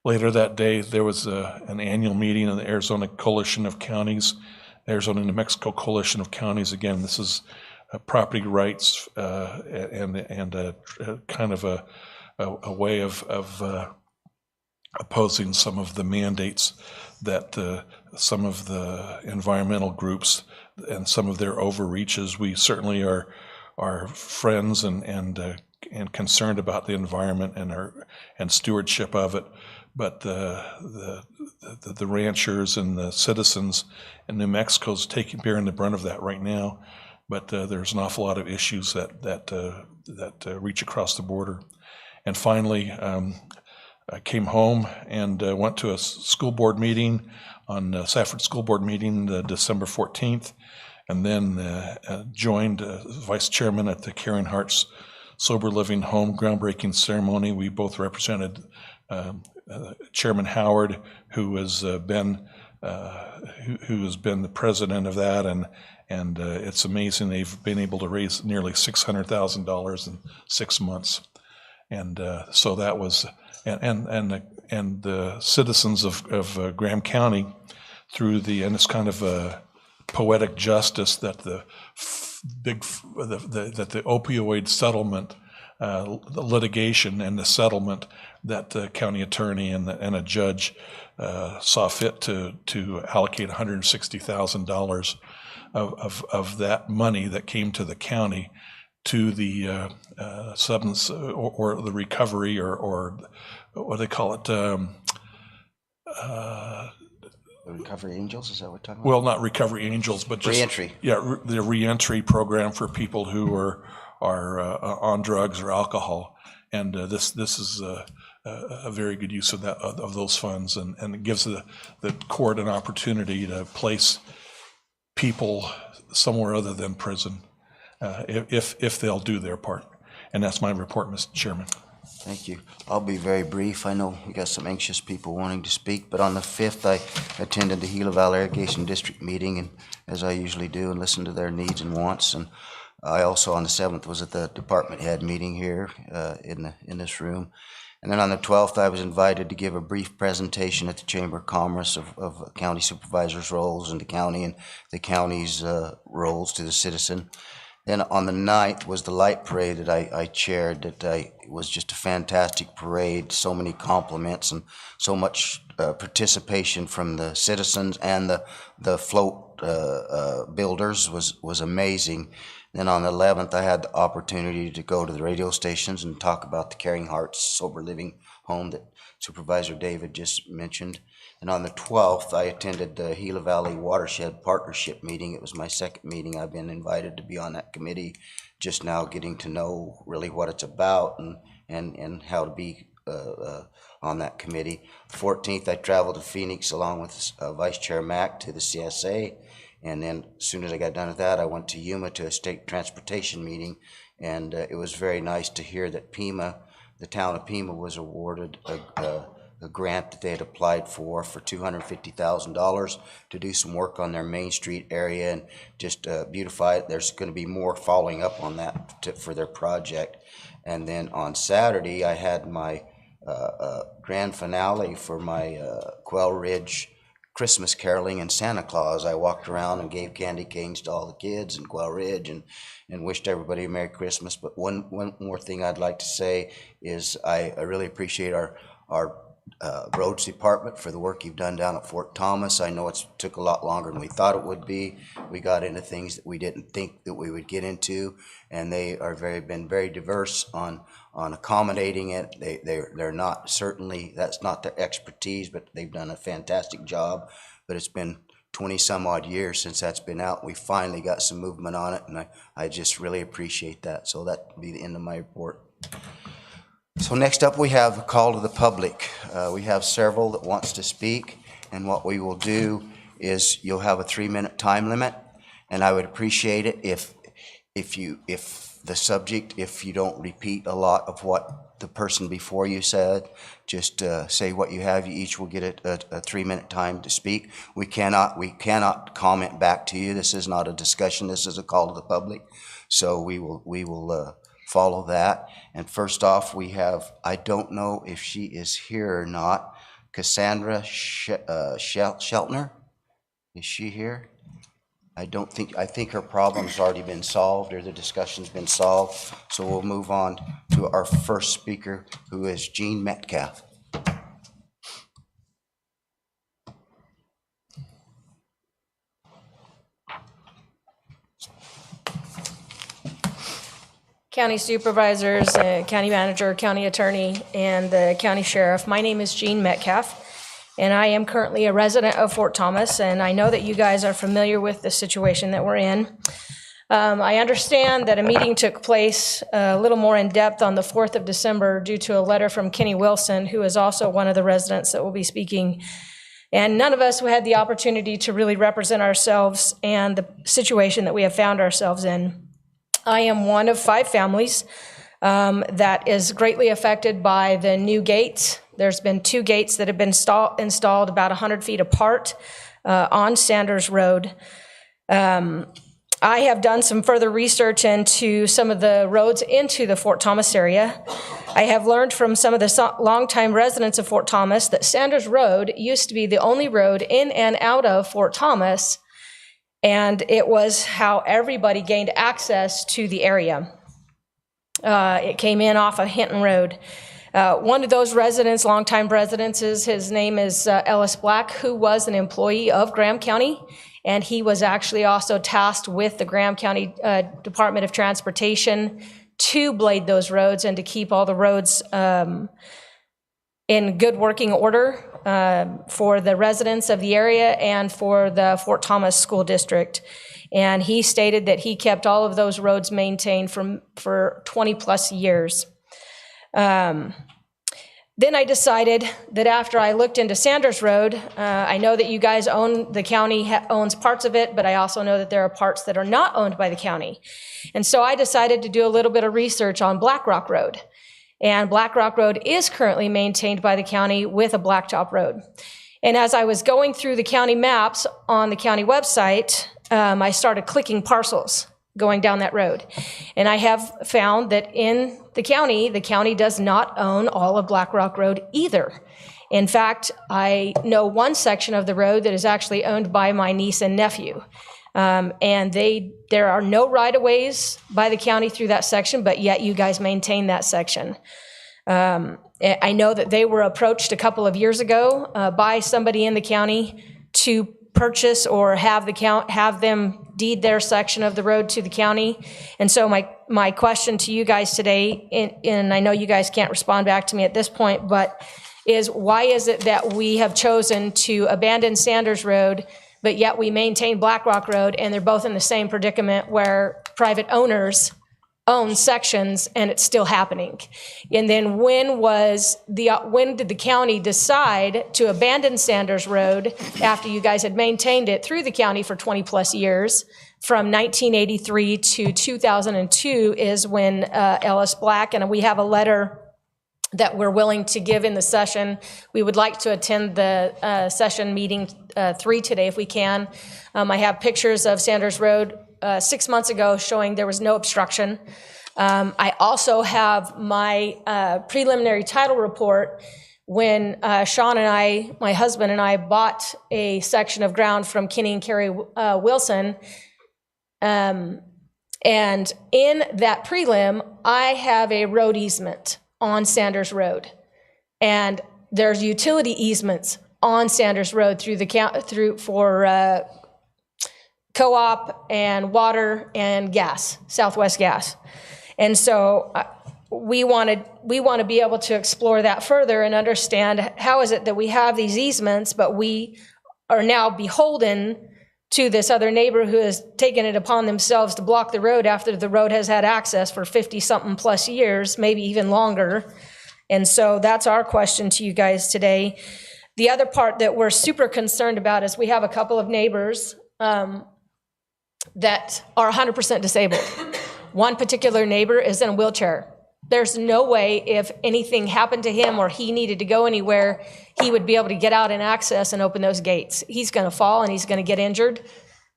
Later that day, there was an annual meeting of the Arizona Coalition of Counties, Arizona New Mexico Coalition of Counties. Again, this is property rights and kind of a way of opposing some of the mandates that some of the environmental groups and some of their overreaches. We certainly are friends and concerned about the environment and stewardship of it, but the ranchers and the citizens in New Mexico's bearing the brunt of that right now. But there's an awful lot of issues that reach across the border. And finally, I came home and went to a school board meeting on Safford School Board meeting December 14th, and then joined vice chairman at the Caring Hearts Sober Living Home groundbreaking ceremony. We both represented Chairman Howard, who has been the president of that, and it's amazing they've been able to raise nearly $600,000 in 6 months, and so that was and the citizens of Graham County through and it's kind of a poetic justice that the opioid settlement, the litigation and the settlement that the county attorney and a judge saw fit to allocate $160,000 of that money that came to the county to the substance or the recovery or what do they call it?
The Recovery Angels, is that what we're talking about?
Well, not Recovery Angels, but just
Reentry.
Yeah, the reentry program for people who are on drugs or alcohol, and this is a very good use of those funds, and it gives the court an opportunity to place people somewhere other than prison, if they'll do their part. And that's my report, Mr. Chairman.
Thank you. I'll be very brief. I know we got some anxious people wanting to speak, but on the 5th, I attended the Gila Valley Irrigation District meeting, and as I usually do, and listened to their needs and wants. And I also, on the 7th, was at the department head meeting here in this room. And then on the 12th, I was invited to give a brief presentation at the Chamber of Commerce of county supervisors' roles in the county and the county's roles to the citizen. Then on the 9th was the light parade that I chaired. It was just a fantastic parade, so many compliments and so much participation from the citizens, and the float builders was amazing. Then on the 11th, I had the opportunity to go to the radio stations and talk about the Caring Hearts Sober Living Home that Supervisor David just mentioned. And on the 12th, I attended the Gila Valley Watershed Partnership meeting. It was my second meeting. I've been invited to be on that committee, just now getting to know really what it's about and how to be on that committee. 14th, I traveled to Phoenix along with Vice Chair Mack to the CSA. And then as soon as I got done with that, I went to Yuma to a state transportation meeting. And it was very nice to hear that Pima, the town of Pima, was awarded a grant that they had applied for $250,000 to do some work on their Main Street area and just beautify it. There's going to be more following up on that for their project. And then on Saturday, I had my grand finale for my Quail Ridge Christmas caroling and Santa Claus. I walked around and gave candy canes to all the kids in Quail Ridge and wished everybody a Merry Christmas. But one more thing I'd like to say is I really appreciate our roads department for the work you've done down at Fort Thomas. I know it took a lot longer than we thought it would be. We got into things that we didn't think that we would get into, and they are been very diverse on accommodating it. They're not, certainly that's not their expertise, but they've done a fantastic job. But it's been 20 some odd years since that's been out. We finally got some movement on it, and I just really appreciate that. So that'll be the end of my report. So next up, we have a call to the public. We have several that wants to speak, and what we will do is you'll have a 3-minute time limit, and I would appreciate it if the subject, if you don't repeat a lot of what the person before you said, just say what you have. You each will get a 3-minute time to speak. We cannot comment back to you. This is not a discussion. This is a call to the public. So we will follow that. And first off, we have, I don't know if she is here or not, Cassandra Sheltner. Is she here? I think her problem's already been solved, or the discussion's been solved. So we'll move on to our first speaker, who is Jean Metcalf.
County Supervisors, County Manager, County Attorney, and the County Sheriff. My name is Jean Metcalf, and I am currently a resident of Fort Thomas, and I know that you guys are familiar with the situation that we're in. I understand that a meeting took place a little more in depth on the 4th of December due to a letter from Kenny Wilson, who is also one of the residents that will be speaking. And none of us had the opportunity to really represent ourselves and the situation that we have found ourselves in. I am one of 5 families that is greatly affected by the new gates. There's been 2 gates that have been installed about 100 feet apart on Sanders Road. I have done some further research into some of the roads into the Fort Thomas area. I have learned from some of the longtime residents of Fort Thomas that Sanders Road used to be the only road in and out of Fort Thomas, and it was how everybody gained access to the area. It came in off of Hinton Road. One of those residents, longtime residents, his name is Ellis Black, who was an employee of Graham County, and he was actually also tasked with the Graham County Department of Transportation to blade those roads and to keep all the roads in good working order for the residents of the area and for the Fort Thomas School District. And he stated that he kept all of those roads maintained for 20 plus years. Then I decided that after I looked into Sanders Road, I know that you guys own, the county owns parts of it, but I also know that there are parts that are not owned by the county. And so I decided to do a little bit of research on Black Rock Road. And Black Rock Road is currently maintained by the county with a blacktop road. And as I was going through the county maps on the county website, I started clicking parcels going down that road. And I have found that in the county does not own all of Black Rock Road either. In fact, I know one section of the road that is actually owned by my niece and nephew. And there are no right-of-ways by the county through that section, but yet you guys maintain that section. I know that they were approached a couple of years ago by somebody in the county to purchase or have them deed their section of the road to the county. And so my question to you guys today, and I know you guys can't respond back to me at this point, but is why is it that we have chosen to abandon Sanders Road, but yet we maintain Black Rock Road, and they're both in the same predicament where private owners own sections and it's still happening? And then when did the county decide to abandon Sanders Road after you guys had maintained it through the county for 20 plus years? From 1983 to 2002 is when Ellis Black, and we have a letter that we're willing to give in the session. We would like to attend the session meeting 3 today if we can. I have pictures of Sanders Road 6 months ago showing there was no obstruction. I also have my preliminary title report when Sean and I, my husband and I, bought a section of ground from Kenny and Carrie Wilson. And in that prelim, I have a road easement on Sanders Road. And there's utility easements on Sanders Road for co-op and water and gas, Southwest Gas. And so we want to be able to explore that further and understand how is it that we have these easements, but we are now beholden to this other neighbor who has taken it upon themselves to block the road after the road has had access for 50-something plus years, maybe even longer. And so that's our question to you guys today. The other part that we're super concerned about is we have a couple of neighbors that are 100% disabled. One particular neighbor is in a wheelchair. There's no way if anything happened to him or he needed to go anywhere, he would be able to get out and access and open those gates. He's going to fall and he's going to get injured,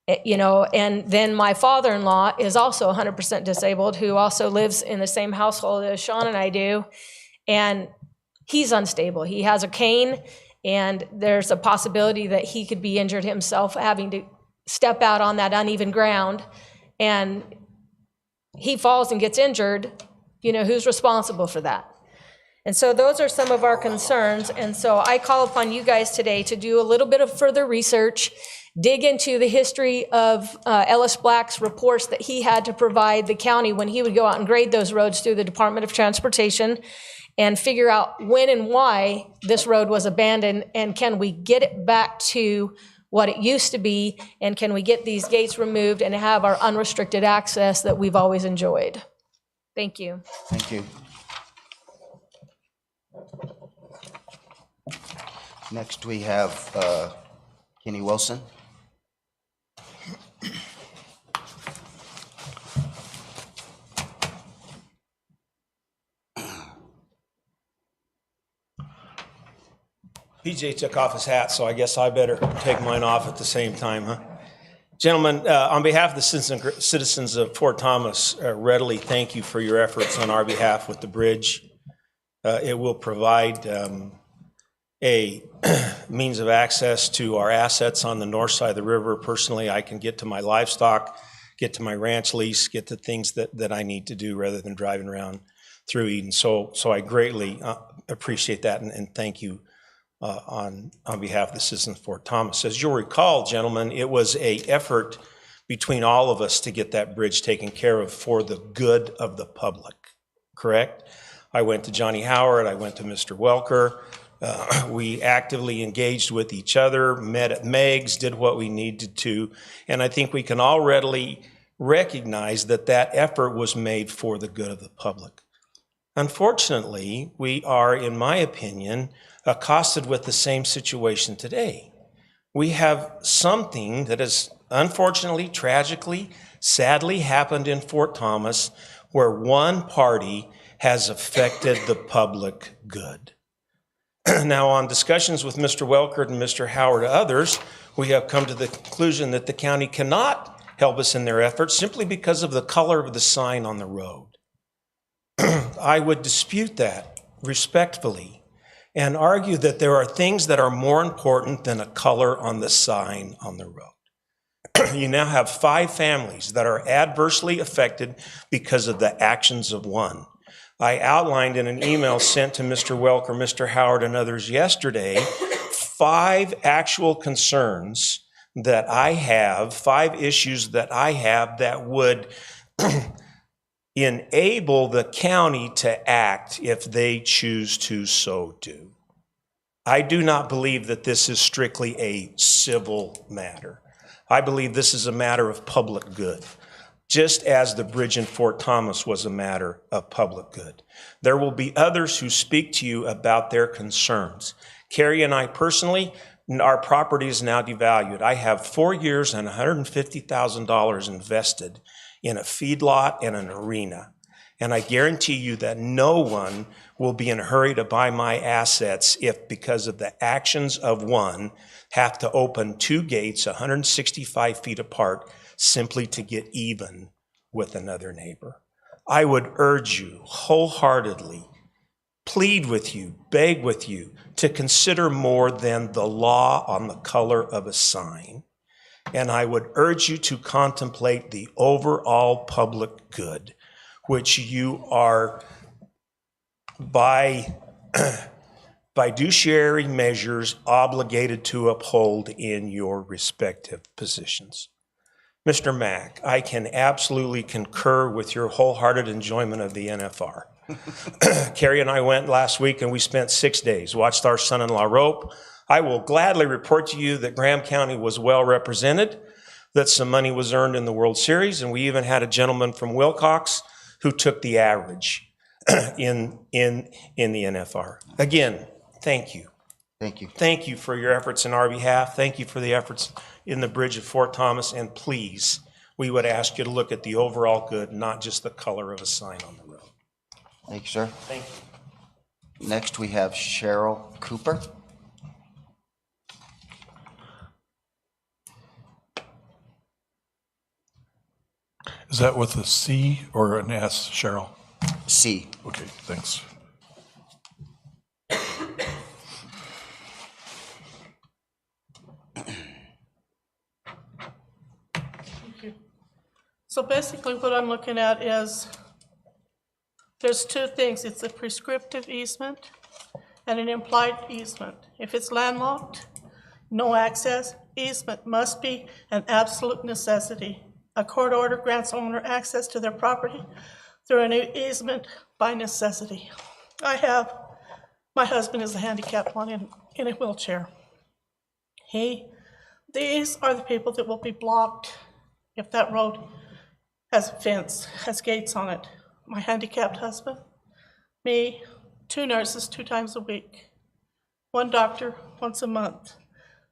and then my father-in-law is also 100% disabled, who also lives in the same household as Sean and I do, and he's unstable. He has a cane, and there's a possibility that he could be injured himself having to step out on that uneven ground, and he falls and gets injured. Who's responsible for that? And so those are some of our concerns. And so I call upon you guys today to do a little bit of further research, dig into the history of Ellis Black's reports that he had to provide the county when he would go out and grade those roads through the Department of Transportation, and figure out when and why this road was abandoned, and can we get it back to what it used to be, and can we get these gates removed and have our unrestricted access that we've always enjoyed? Thank you.
Thank you. Next, we have Kenny Wilson.
PJ took off his hat, so I guess I better take mine off at the same time, huh? Gentlemen, on behalf of the citizens of Fort Thomas, readily thank you for your efforts on our behalf with the bridge. It will provide a means of access to our assets on the north side of the river. Personally, I can get to my livestock, get to my ranch lease, get to things that I need to do rather than driving around through Eden. So I greatly appreciate that and thank you on behalf of the citizens of Fort Thomas. As you'll recall, gentlemen, it was an effort between all of us to get that bridge taken care of for the good of the public, correct? I went to Johnny Howard, I went to Mr. Welker. We actively engaged with each other, met at Meg's, did what we needed to, and I think we can all readily recognize that that effort was made for the good of the public. Unfortunately, we are, in my opinion, accosted with the same situation today. We have something that has unfortunately, tragically, sadly happened in Fort Thomas where one party has affected the public good. Now, on discussions with Mr. Welker and Mr. Howard and others, we have come to the conclusion that the county cannot help us in their efforts simply because of the color of the sign on the road. I would dispute that respectfully and argue that there are things that are more important than a color on the sign on the road. You now have 5 families that are adversely affected because of the actions of one. I outlined in an email sent to Mr. Welker, Mr. Howard, and others yesterday, 5 actual concerns that I have, 5 issues that I have that would enable the county to act if they choose to so do. I do not believe that this is strictly a civil matter. I believe this is a matter of public good, just as the bridge in Fort Thomas was a matter of public good. There will be others who speak to you about their concerns. Carrie and I personally, our property is now devalued. I have 4 years and $150,000 invested in a feedlot and an arena. And I guarantee you that no one will be in a hurry to buy my assets if, because of the actions of one, have to open 2 gates 165 feet apart simply to get even with another neighbor. I would urge you wholeheartedly, plead with you, beg with you to consider more than the law on the color of a sign. And I would urge you to contemplate the overall public good, which you are by fiduciary measures obligated to uphold in your respective positions. Mr. Mack, I can absolutely concur with your wholehearted enjoyment of the NFR. Carrie and I went last week and we spent 6 days, watched our son-in-law rope. I will gladly report to you that Graham County was well represented, that some money was earned in the World Series, and we even had a gentleman from Wilcox who took the average in the NFR. Again, thank you.
Thank you.
Thank you for your efforts in our behalf. Thank you for the efforts in the bridge at Fort Thomas. And please, we would ask you to look at the overall good, not just the color of a sign on the road.
Thank you, sir.
Thank you.
Next, we have Cheryl Cooper.
Is that with a C or an S, Cheryl?
C.
Okay, thanks.
So basically what I'm looking at is there's 2 things. It's a prescriptive easement and an implied easement. If it's landlocked, no access, easement must be an absolute necessity. A court order grants owner access to their property through an easement by necessity. My husband is a handicapped one in a wheelchair. These are the people that will be blocked if that road has a fence, has gates on it. My handicapped husband, me, 2 nurses 2 times a week, 1 doctor once a month.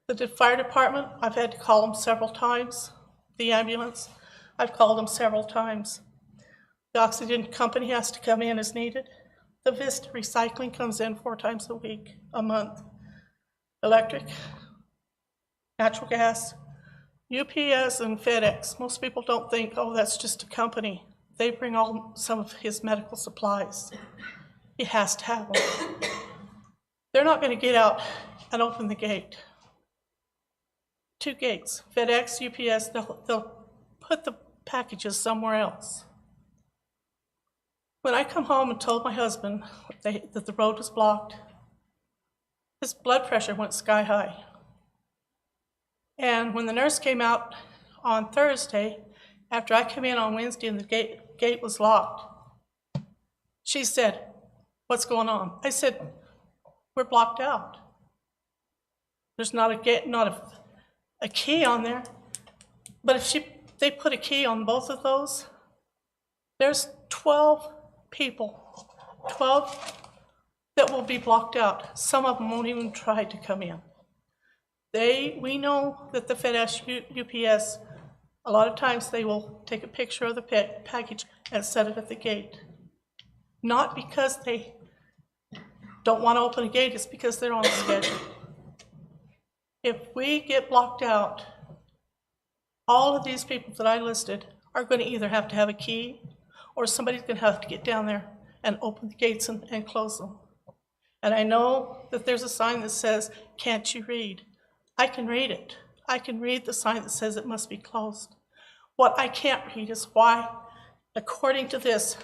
The fire department, I've had to call them several times. The ambulance, I've called them several times. The oxygen company has to come in as needed. The Vista recycling comes in 4 times a week, a month. Electric, natural gas, UPS and FedEx. Most people don't think, oh, that's just a company. They bring some of his medical supplies. He has to have them. They're not going to get out and open the gate. 2 gates, FedEx, UPS, they'll put the packages somewhere else. When I come home and told my husband that the road was blocked, his blood pressure went sky high. And when the nurse came out on Thursday, after I came in on Wednesday and the gate was locked, she said, "What's going on?" I said, "We're blocked out. There's not a key on there." But if they put a key on both of those, there's 12 people, 12 that will be blocked out. Some of them won't even try to come in. We know that the FedEx, UPS, a lot of times they will take a picture of the package and set it at the gate. Not because they don't want to open a gate, it's because they're on a schedule. If we get blocked out, all of these people that I listed are going to either have to have a key or somebody's going to have to get down there and open the gates and close them. And I know that there's a sign that says, "Can't you read?" I can read it. I can read the sign that says it must be closed. What I can't read is why, according to this,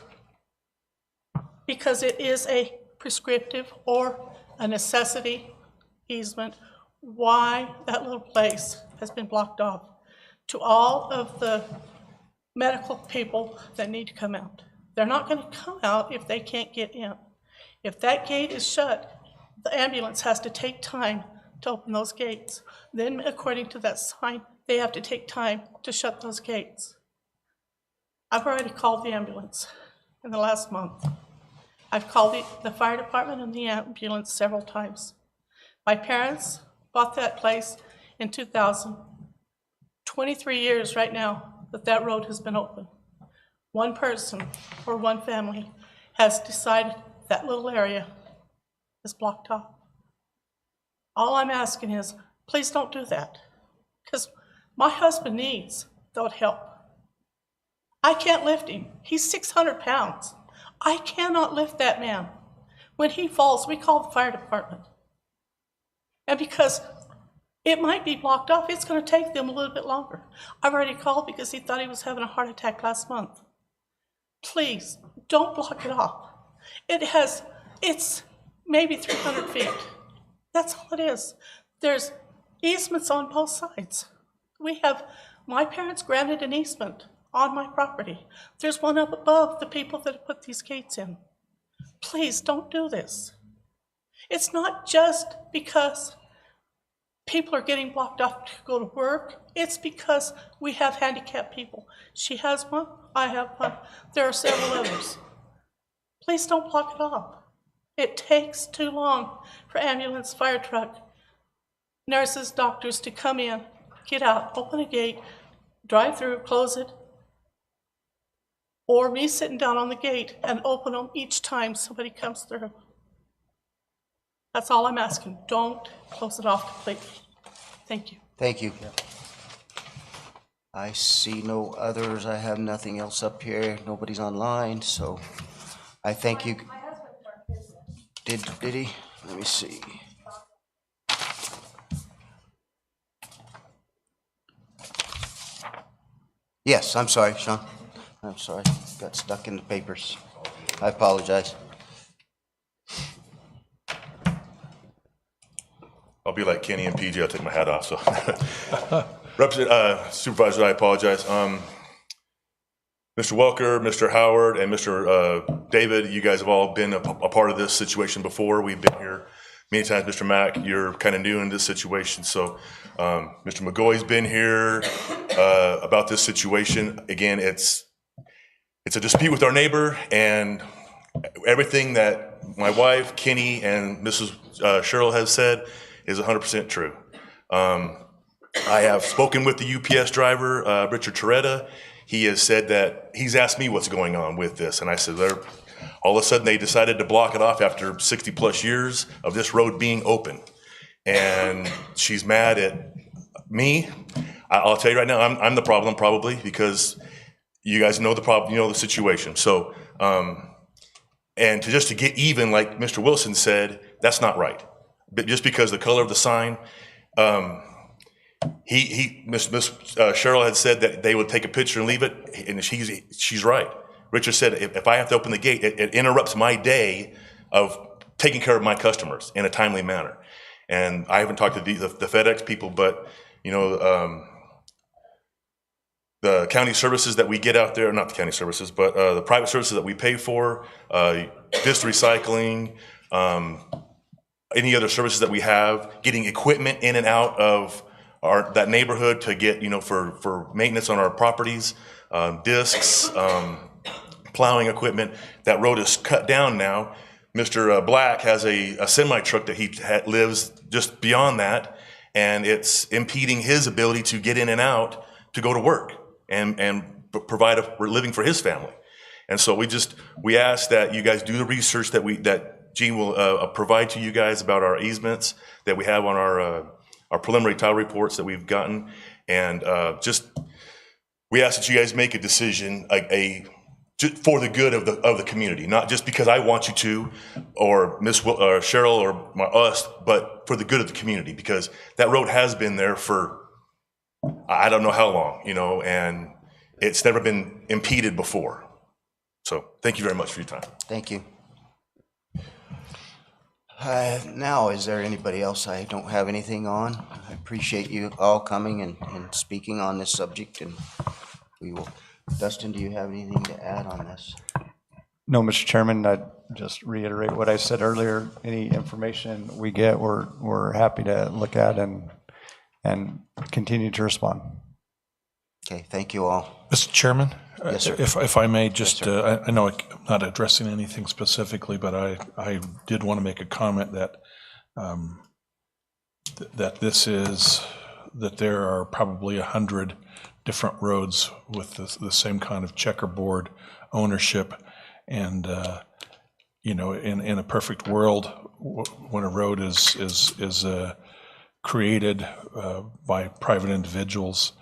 because it is a prescriptive or a necessity easement, why that little place has been blocked off to all of the medical people that need to come out. They're not going to come out if they can't get in. If that gate is shut, the ambulance has to take time to open those gates. Then, according to that sign, they have to take time to shut those gates. I've already called the ambulance in the last month. I've called the fire department and the ambulance several times. My parents bought that place in 2000. 23 years right now that road has been open. One person or one family has decided that little area is blocked off. All I'm asking is, please don't do that, because my husband needs that help. I can't lift him. He's 600 pounds. I cannot lift that man. When he falls, we call the fire department. And because it might be blocked off, it's going to take them a little bit longer. I've already called because he thought he was having a heart attack last month. Please, don't block it off. It's maybe 300 feet. That's all it is. There's easements on both sides. My parents granted an easement on my property. There's one up above the people that have put these gates in. Please don't do this. It's not just because people are getting blocked off to go to work. It's because we have handicapped people. She has one, I have one. There are several others. Please don't block it off. It takes too long for ambulance, fire truck, nurses, doctors to come in, get out, open a gate, drive through, close it, or me sitting down on the gate and open them each time somebody comes through. That's all I'm asking. Don't close it off completely. Thank you.
Thank you. I see no others. I have nothing else up here. Nobody's online, so I thank you. Did he? Let me see. Yes, I'm sorry, Sean. I'm sorry. Got stuck in the papers. I apologize.
I'll be like Kenny and PJ. I'll take my hat off. So, Supervisor, I apologize. Mr. Welker, Mr. Howard, and Mr. David, you guys have all been a part of this situation before. We've been here many times. Mr. Mack, you're kind of new in this situation. So Mr. McGoy's been here about this situation. Again, it's a dispute with our neighbor, and everything that my wife, Kenny, and Mrs. Cheryl has said is 100% true. I have spoken with the UPS driver, Richard Toretta. He has said that he's asked me what's going on with this. And I said, all of a sudden they decided to block it off after 60 plus years of this road being open. And she's mad at me. I'll tell you right now, I'm the problem probably, because you guys know the problem, you know the situation. So And to get even, like Mr. Wilson said, that's not right. But just because the color of the sign, Miss Cheryl had said that they would take a picture and leave it, and she's right. Richard said, if I have to open the gate, it interrupts my day of taking care of my customers in a timely manner. And I haven't talked to the FedEx people, but the county services that we get out there, not the county services, but the private services that we pay for, disc recycling, any other services that we have, getting equipment in and out of that neighborhood to get, for maintenance on our properties, discs, plowing equipment. That road is cut down now. Mr. Black has a semi-truck that he lives just beyond that, and it's impeding his ability to get in and out to go to work and provide a living for his family. And so we ask that you guys do the research that Gene will provide to you guys about our easements that we have on our preliminary title reports that we've gotten, and we ask that you guys make a decision for the good of the community, not just because I want you to, or Cheryl or us, but for the good of the community, because that road has been there for I don't know how long, and it's never been impeded before. So thank you very much for your time.
Thank you. Now, is there anybody else I don't have anything on? I appreciate you all coming and speaking on this subject, and we will. Dustin, do you have anything to add on this?
No, Mr. Chairman, I'd just reiterate what I said earlier. Any information we get, we're happy to look at and continue to respond.
Okay, thank you all.
Mr. Chairman?
Yes, sir.
If I may, just, I know I'm not addressing anything specifically, but I did want to make a comment that that there are probably 100 different roads with the same kind of checkerboard ownership, and in a perfect world, when a road is created by private individuals,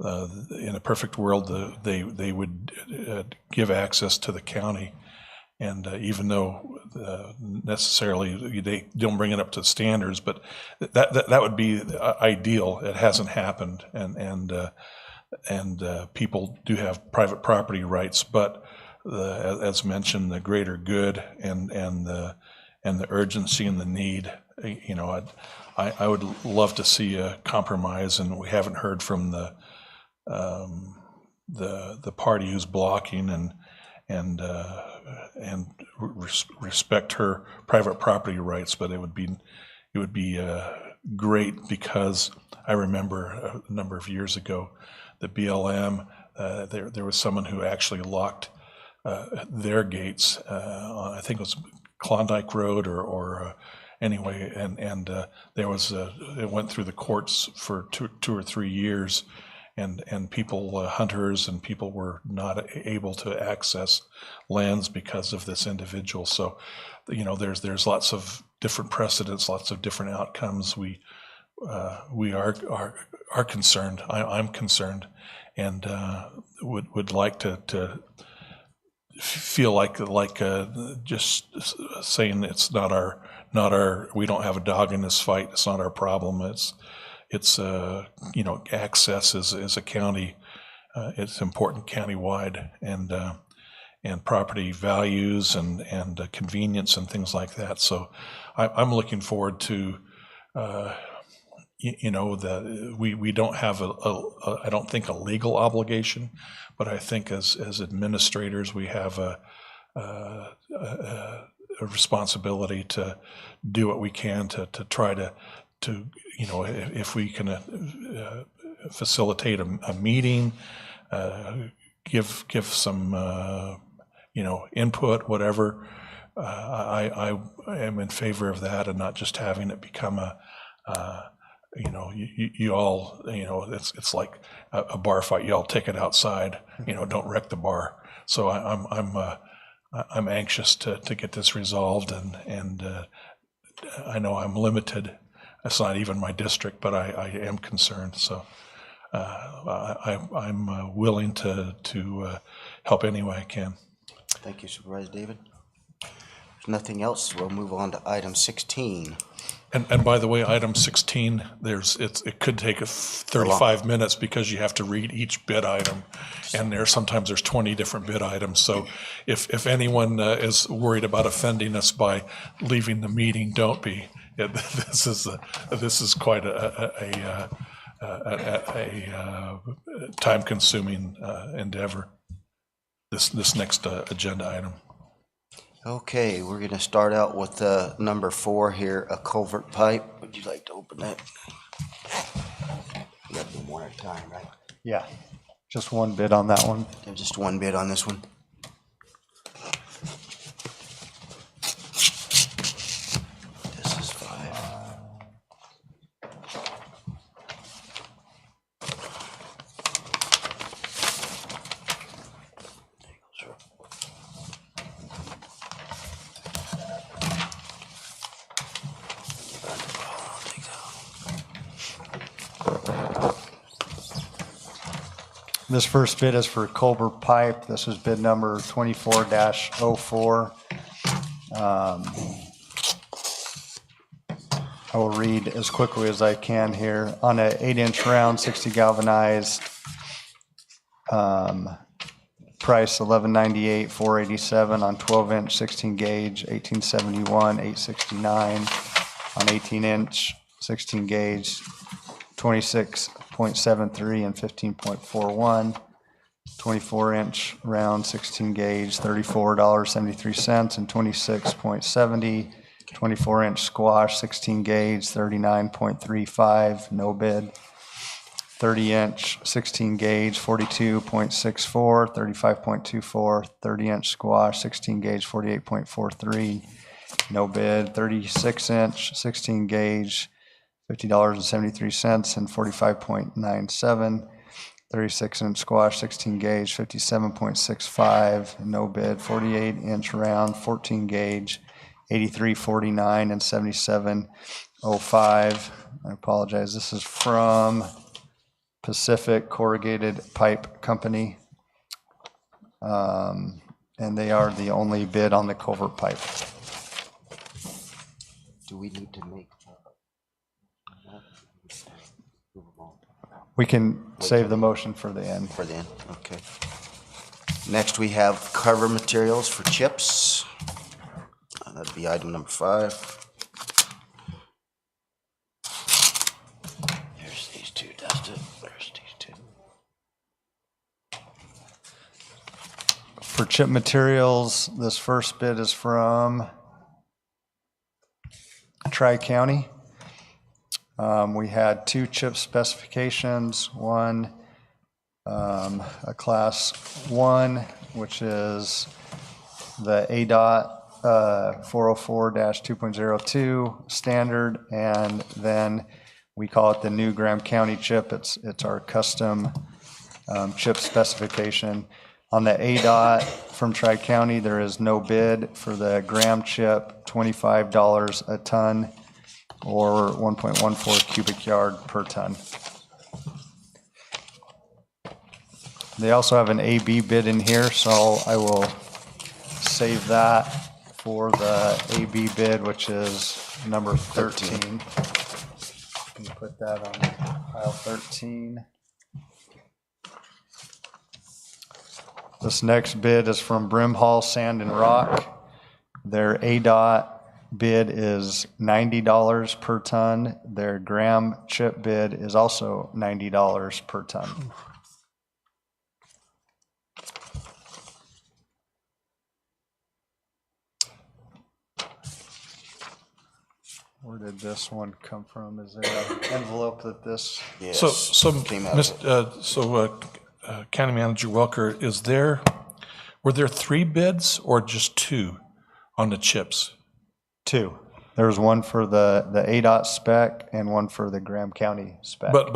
in a perfect world, they would give access to the county, and even though necessarily they don't bring it up to standards, but that would be ideal. It hasn't happened, and people do have private property rights, but as mentioned, the greater good and the urgency and the need, I would love to see a compromise, and we haven't heard from the party who's blocking, and respect her private property rights, but it would be great, because I remember a number of years ago, the BLM, there was someone who actually locked their gates on, I think it was Klondike Road or anyway, and there was it went through the courts for two or 3 years, and people, hunters and people, were not able to access lands because of this individual. So, there's lots of different precedents, lots of different outcomes. We are concerned. I'm concerned, and would like to feel like just saying it's not our. We don't have a dog in this fight. It's not our problem. It's access is a county. It's important countywide, and property values and convenience and things like that. So I'm looking forward to. That we don't have I don't think a legal obligation, but I think as administrators we have a responsibility to do what we can to try to if we can facilitate a meeting, give some input, whatever. I am in favor of that, and not just having it become you all, it's like a bar fight. You all take it outside, don't wreck the bar. So I'm anxious to get this resolved, and I know I'm limited. It's not even my district, but I am concerned. So I'm willing to help any way I can.
Thank you, Supervisor David. Nothing else, we'll move on to item 16.
And by the way, item 16, it could take 35 minutes because you have to read each bid item. And sometimes there's 20 different bid items. So if anyone is worried about offending us by leaving the meeting, don't be. This is quite a time-consuming endeavor, this next agenda item.
Okay, we're gonna start out with number 4 here, a culvert pipe. Would you like to open that? You got to do one at a time, right?
Yeah, just one bid on that one.
There's just one bid on this one. This is 5.
This first bid is for culvert pipe. This is bid number 24-04. I will read as quickly as I can here. On an 8-inch round, 60 galvanized, price $1198, $487. On 12-inch, 16 gauge, $1871, $869. On 18-inch, 16 gauge, 26.73 and 15.41. 24-inch round, 16 gauge, $34.73 and 26.70. 24-inch squash, 16 gauge, 39.35, no bid. 30-inch, 16 gauge, 42.64, 35.24. 30-inch squash, 16 gauge, 48.43, no bid. 36-inch, 16 gauge, $50.73 and 45.97. 36-inch squash, 16 gauge, 57.65, no bid. 48-inch round, 14 gauge, 83.49 and 77.05. I apologize. This is from Pacific Corrugated Pipe Company. And they are the only bid on the culvert pipe.
Do we need to make?
We can save the motion for the end.
For the end, okay. Next, we have cover materials for chips. That'd be item number 5. There's these two, Dustin. There's these two.
For chip materials, this first bid is from Tri-County. We had 2 chip specifications, one a class 1, which is the ADOT 404-2.02 standard, and then we call it the new Graham County chip. It's our custom chip specification. On the ADOT from Tri-County, there is no bid for the Graham chip, $25 a ton, or 1.14 cubic yard per ton. They also have an AB bid in here, so I will save that for the AB bid, which is number 13. Can you put that on pile 13? This next bid is from Brimhall Sand and Rock. Their ADOT bid is $90 per ton. Their Graham chip bid is also $90 per ton. Where did this one come from? Is there an envelope that this?
Yes,
County Manager Welker, were there 3 bids or just 2 on the chips?
2. There was one for the ADOT spec and one for the Graham County spec.
But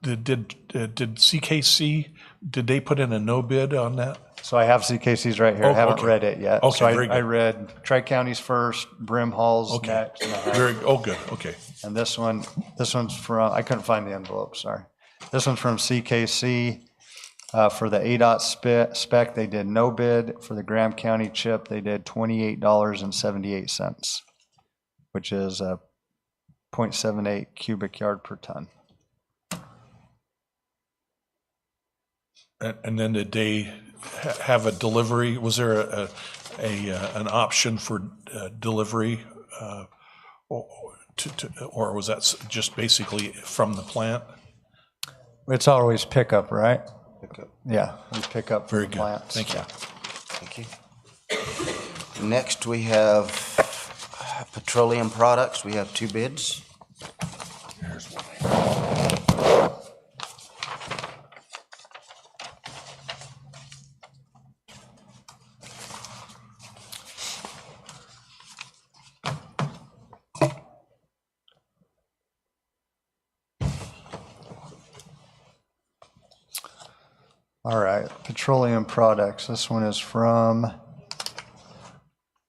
did CKC, did they put in a no bid on that?
So I have CKC's right here. I haven't read it yet.
Okay,
so
very good.
I read Tri-County's first, Brimhall's next.
Good, okay.
And this one's from, I couldn't find the envelope, sorry. This one's from CKC. For the ADOT spec, they did no bid. For the Graham County chip, they did $28.78, which is 0.78 cubic yard per ton.
And then did they have a delivery? Was there an option for delivery? Or was that just basically from the plant?
It's always pickup, right?
Pickup.
Yeah, we pick up from
Very
the
good.
plants.
Thank you.
Yeah.
Thank you. Next, we have petroleum products. We have 2 bids.
Here's one.
All right, petroleum products. This one is from,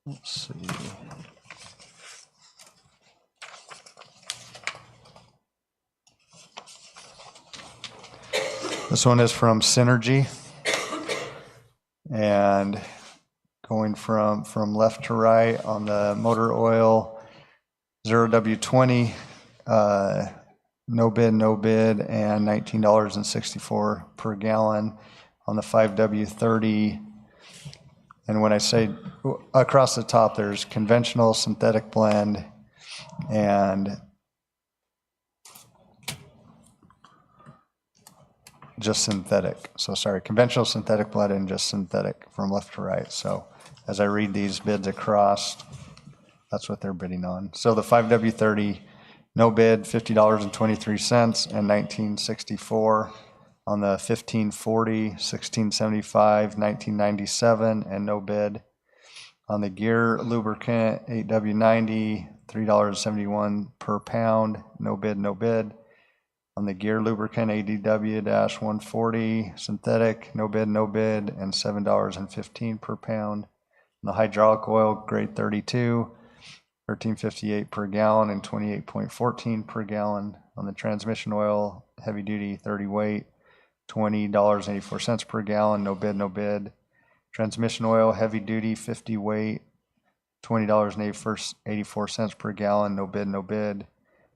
let's see. This one is from Synergy. And going from left to right on the motor oil, 0W20, no bid, and $19.64 per gallon. On the 5W30, and when I say across the top, there's conventional, synthetic blend, and just synthetic. So sorry, conventional, synthetic blend, and just synthetic from left to right. So as I read these bids across, that's what they're bidding on. So the 5W30, no bid, $50.23 and $19.64. On the 1540, $16.75, $19.97, and no bid. On the gear lubricant, 8W90, $3.71 per pound, no bid, no bid. On the gear lubricant, ADW-140, synthetic, no bid, and $7.15 per pound. On the hydraulic oil, grade 32, $13.58 per gallon and $28.14 per gallon. On the transmission oil, heavy duty, 30 weight, $20.84 per gallon, no bid. Transmission oil, heavy duty, 50 weight, $20.84 per gallon, no bid.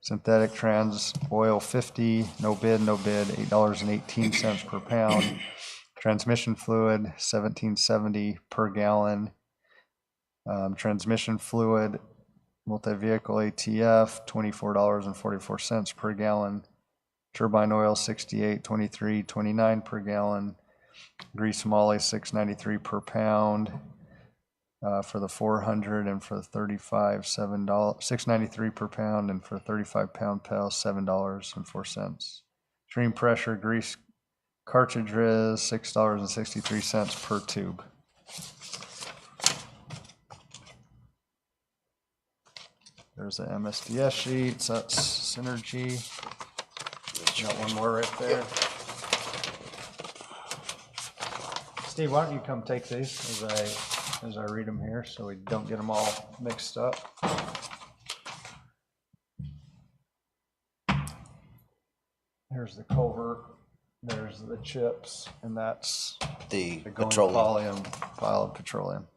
Synthetic trans oil, 50, no bid, $8.18 per pound. Transmission fluid, $17.70 per gallon. Transmission fluid, multi-vehicle ATF, $24.44 per gallon. Turbine oil, $68, $23, $29 per gallon. Grease moly, $6.93 per pound for the 400, and for the 35, $6.93 per pound, and for 35-pound pails, $7.04. Stream pressure grease cartridges, $6.63 per tube. There's the MSDS sheets. That's Synergy. Got one more right there. Steve, why don't you come take these as I read them here, so we don't get them all mixed up. Here's the culvert. There's the chips, and that's
The
going
petroleum.
pile of petroleum.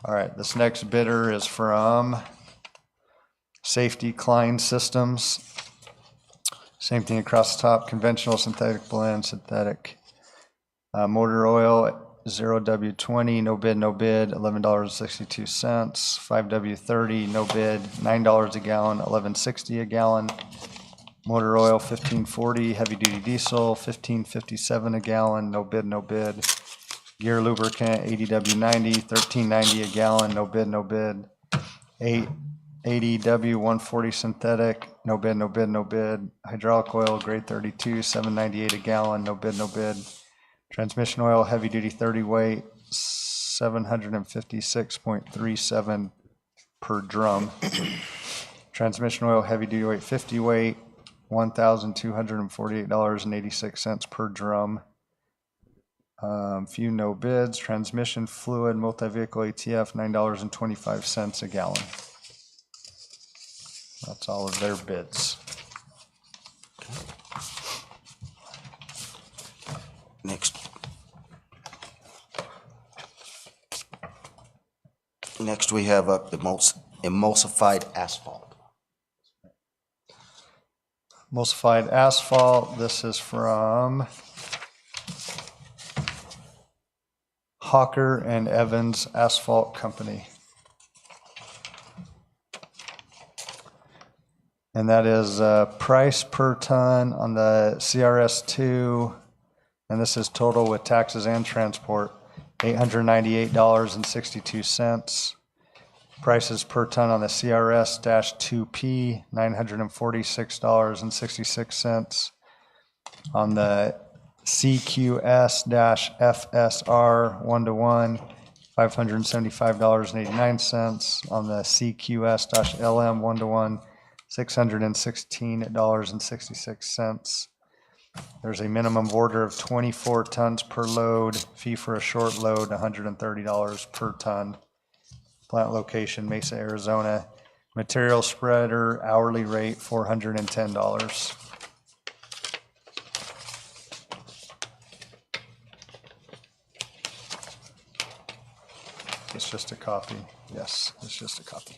All right, this next bidder is from Safety Klein Systems. Same thing across the top, conventional, synthetic blend, synthetic. Motor oil, 0W20, no bid, $11.62. 5W30, no bid, $9 a gallon, $11.60 a gallon. Motor oil, 1540, heavy duty diesel, $15.57 a gallon, no bid. Gear lubricant, ADW90, $13.90 a gallon, no bid. 80W140 synthetic, no bid. Hydraulic oil, grade 32, $7.98 a gallon, no bid. Transmission oil, heavy duty 30 weight, $756.37 per drum. Transmission oil, heavy duty weight 50 weight, $1,248.86 per drum. Few no bids. Transmission fluid, multi-vehicle ATF, $9.25 a gallon. That's all of their bids.
Next, we have emulsified asphalt.
Emulsified asphalt, this is from Hawker and Evans Asphalt Company. And that is price per ton on the CRS2, and this is total with taxes and transport, $898.62. Prices per ton on the CRS-2P, $946.66. On the CQS-FSR 1-to-1, $575.89. On the CQS-LM 1-to-1, $616.66. There's a minimum order of 24 tons per load, fee for a short load, $130 per ton. Plant location, Mesa, Arizona. Material spreader, hourly rate, $410. It's just a copy. Yes, it's just a copy.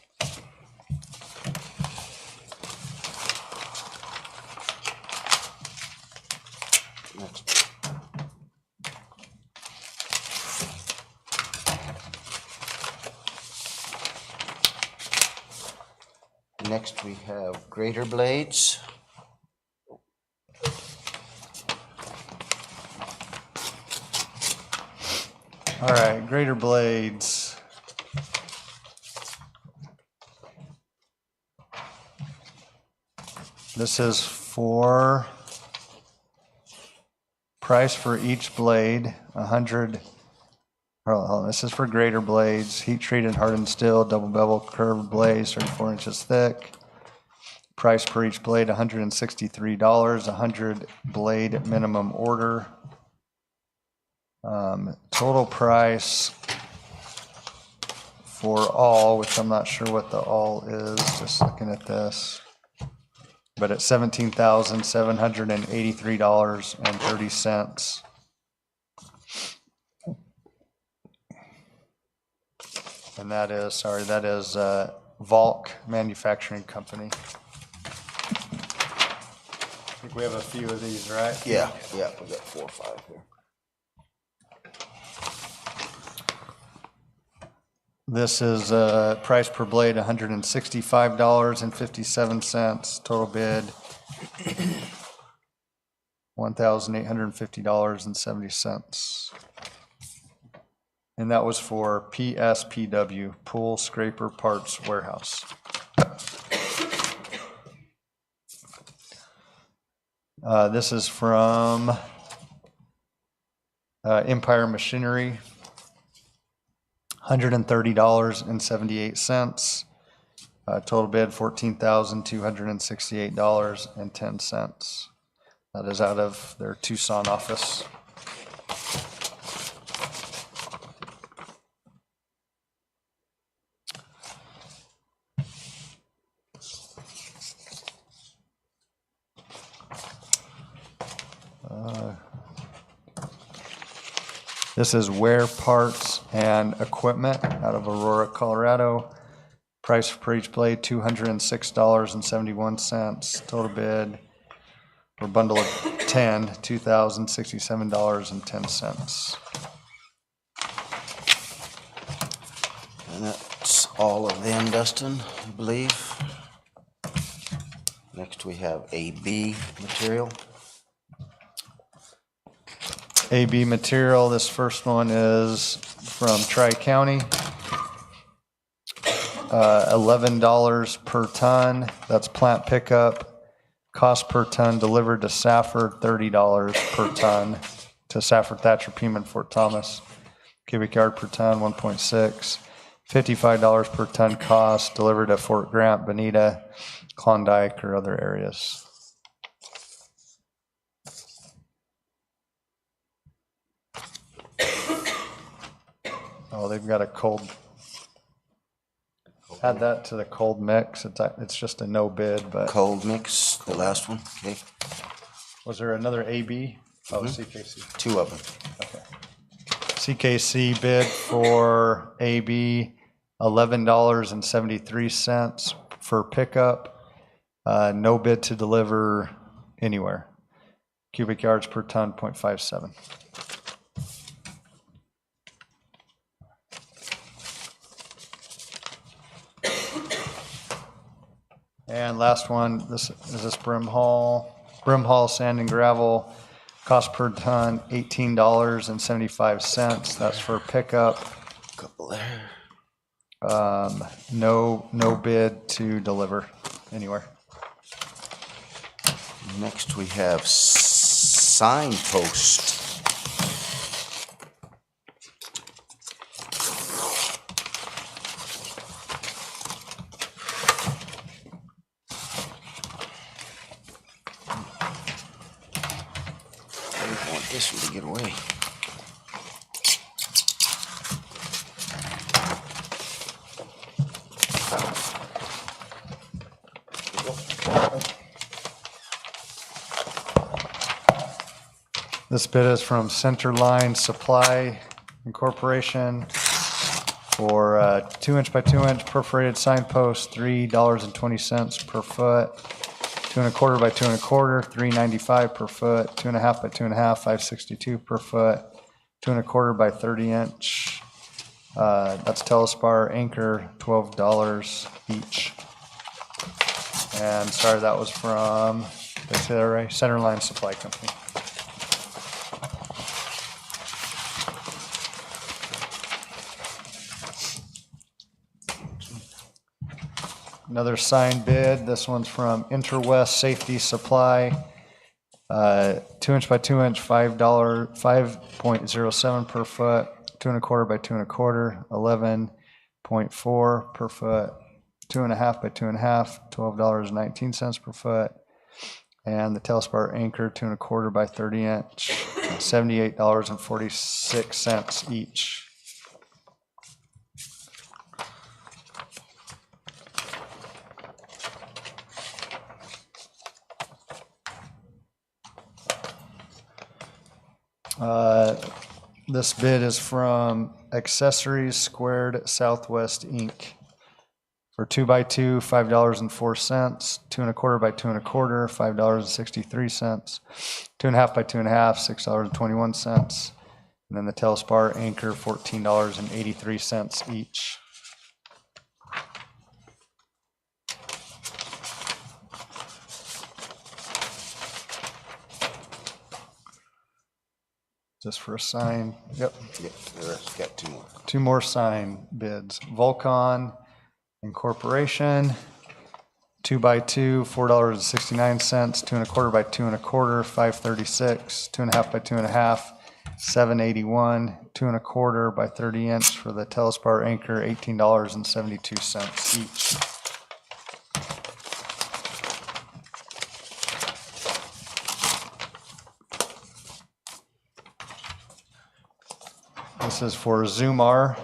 Next, we have grater blades.
All right, grater blades. This is for price for each blade, 100. This is for grater blades, heat treated hardened steel, double bevel curved blades, 34 inches thick. Price per each blade, $163, 100 blade minimum order. Total price for all, which I'm not sure what the all is, just looking at this, but it's $17,783.30. And that is Volk Manufacturing Company. I think we have a few of these, right?
Yeah, we got 4 or 5 here.
This is price per blade, $165.57. Total bid, $1,850.70. And that was for PSPW, Pool Scraper Parts Warehouse. This is from Empire Machinery, $130.78. Total bid, $14,268.10. That is out of their Tucson office. This is Ware Parts and Equipment out of Aurora, Colorado. Price for each blade, $206.71. Total bid for bundle of 10, $2,067.10.
And that's all of them, Dustin, I believe. Next, we have AB material.
AB material, this first one is from Tri-County. $11 per ton, that's plant pickup. Cost per ton delivered to Safford, $30 per ton to Safford, Thatcher, Pima, Fort Thomas. Cubic yard per ton, 1.6. $55 per ton cost delivered to Fort Grant, Bonita, Klondike, or other areas. Oh, they've got a cold. Add that to the cold mix. It's just a no bid, but.
Cold mix, the last one, okay.
Was there another AB? Oh, CKC.
2 of them.
Okay. CKC bid for AB, $11.73 for pickup, no bid to deliver anywhere. Cubic yards per ton, 0.57. And last one, this is Brim Hall sand and gravel, cost per ton $18.75. That's for pickup.
Couple there.
No bid to deliver anywhere.
Next, we have signpost. I don't want this one to get away.
This bid is from Centerline Supply Incorporation for 2-inch by 2-inch perforated signpost, $3.20 per foot. 2 1/4 by 2 1/4, $3.95 per foot. 2.5 by 2.5, $5.62 per foot. 2 1/4 by 30-inch. That's Telespar anchor, $12 each. And sorry, that was from, did I say that right? Centerline Supply Company. Another signed bid. This one's from Interwest Safety Supply. 2-inch by 2-inch, $5.07 per foot. 2 1/4 by 2 1/4, $11.4 per foot. 2.5 by 2.5, $12.19 per foot. And the Telespar anchor, 2 1/4 by 30-inch, $78.46 each. This bid is from Accessories Squared Southwest Inc. for 2x2, $5.04, 2 1/4 by 2 1/4, $5.63, 2.5 by 2.5, $6.21, and then the Telespar anchor, $14.83 each. Just for a sign. Yep.
Yep, there's got 2 more.
2 more sign bids. Vulcan Incorporation, 2x2, $4.69, 2 1/4 by 2 1/4, $5.36, 2.5 by 2.5, $7.81, 2 1/4 by 30-inch for the Telespar anchor, $18.72 each. This is for Zoomar,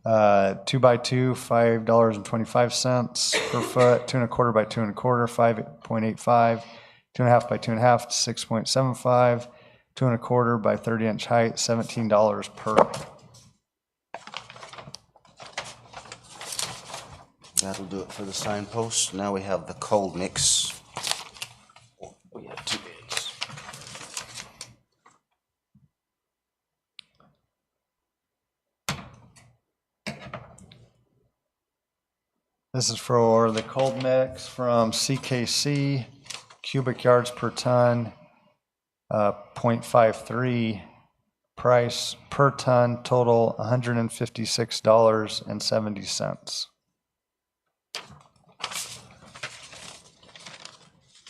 2x2, $5.25 per foot, 2 1/4 by 2 1/4, $5.85, 2.5 by 2.5, $6.75, 2 1/4 by 30-inch height, $17 per.
That'll do it for the signposts. Now we have the cold mix. We have 2 bids.
This is for the cold mix from CKC, cubic yards per ton, 0.53, price per ton, total $156.70.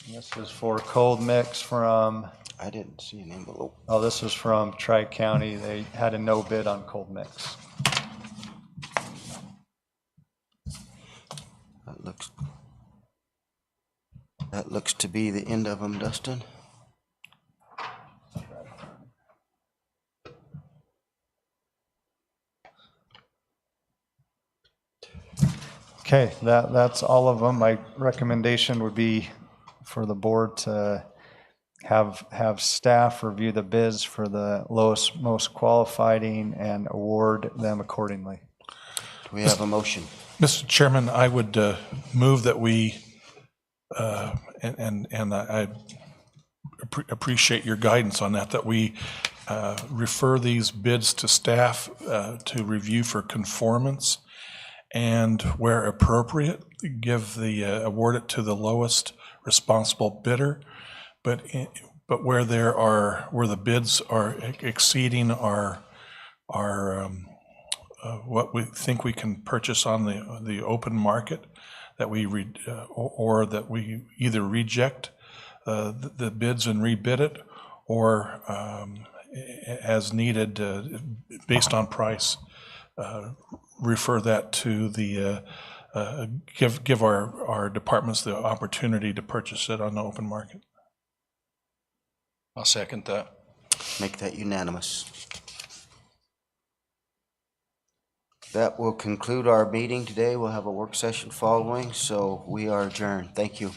This is for cold mix from,
I didn't see an envelope.
oh, this was from Tri-County. They had a no bid on cold mix.
That looks to be the end of them, Dustin.
Okay, that's all of them. My recommendation would be for the board to have staff review the bids for the lowest, most qualifying and award them accordingly.
we have a motion?
Mr. Chairman, I would move that we, and I appreciate your guidance on that we refer these bids to staff to review for conformance, and where appropriate, award it to the lowest responsible bidder. But where the bids are exceeding our what we think we can purchase on the open market, that we or that we either reject the bids and rebid it, or as needed, based on price, refer that to the give our departments the opportunity to purchase it on the open market.
I'll second that.
Make that unanimous. That will conclude our meeting today. We'll have a work session following, so we are adjourned. Thank you.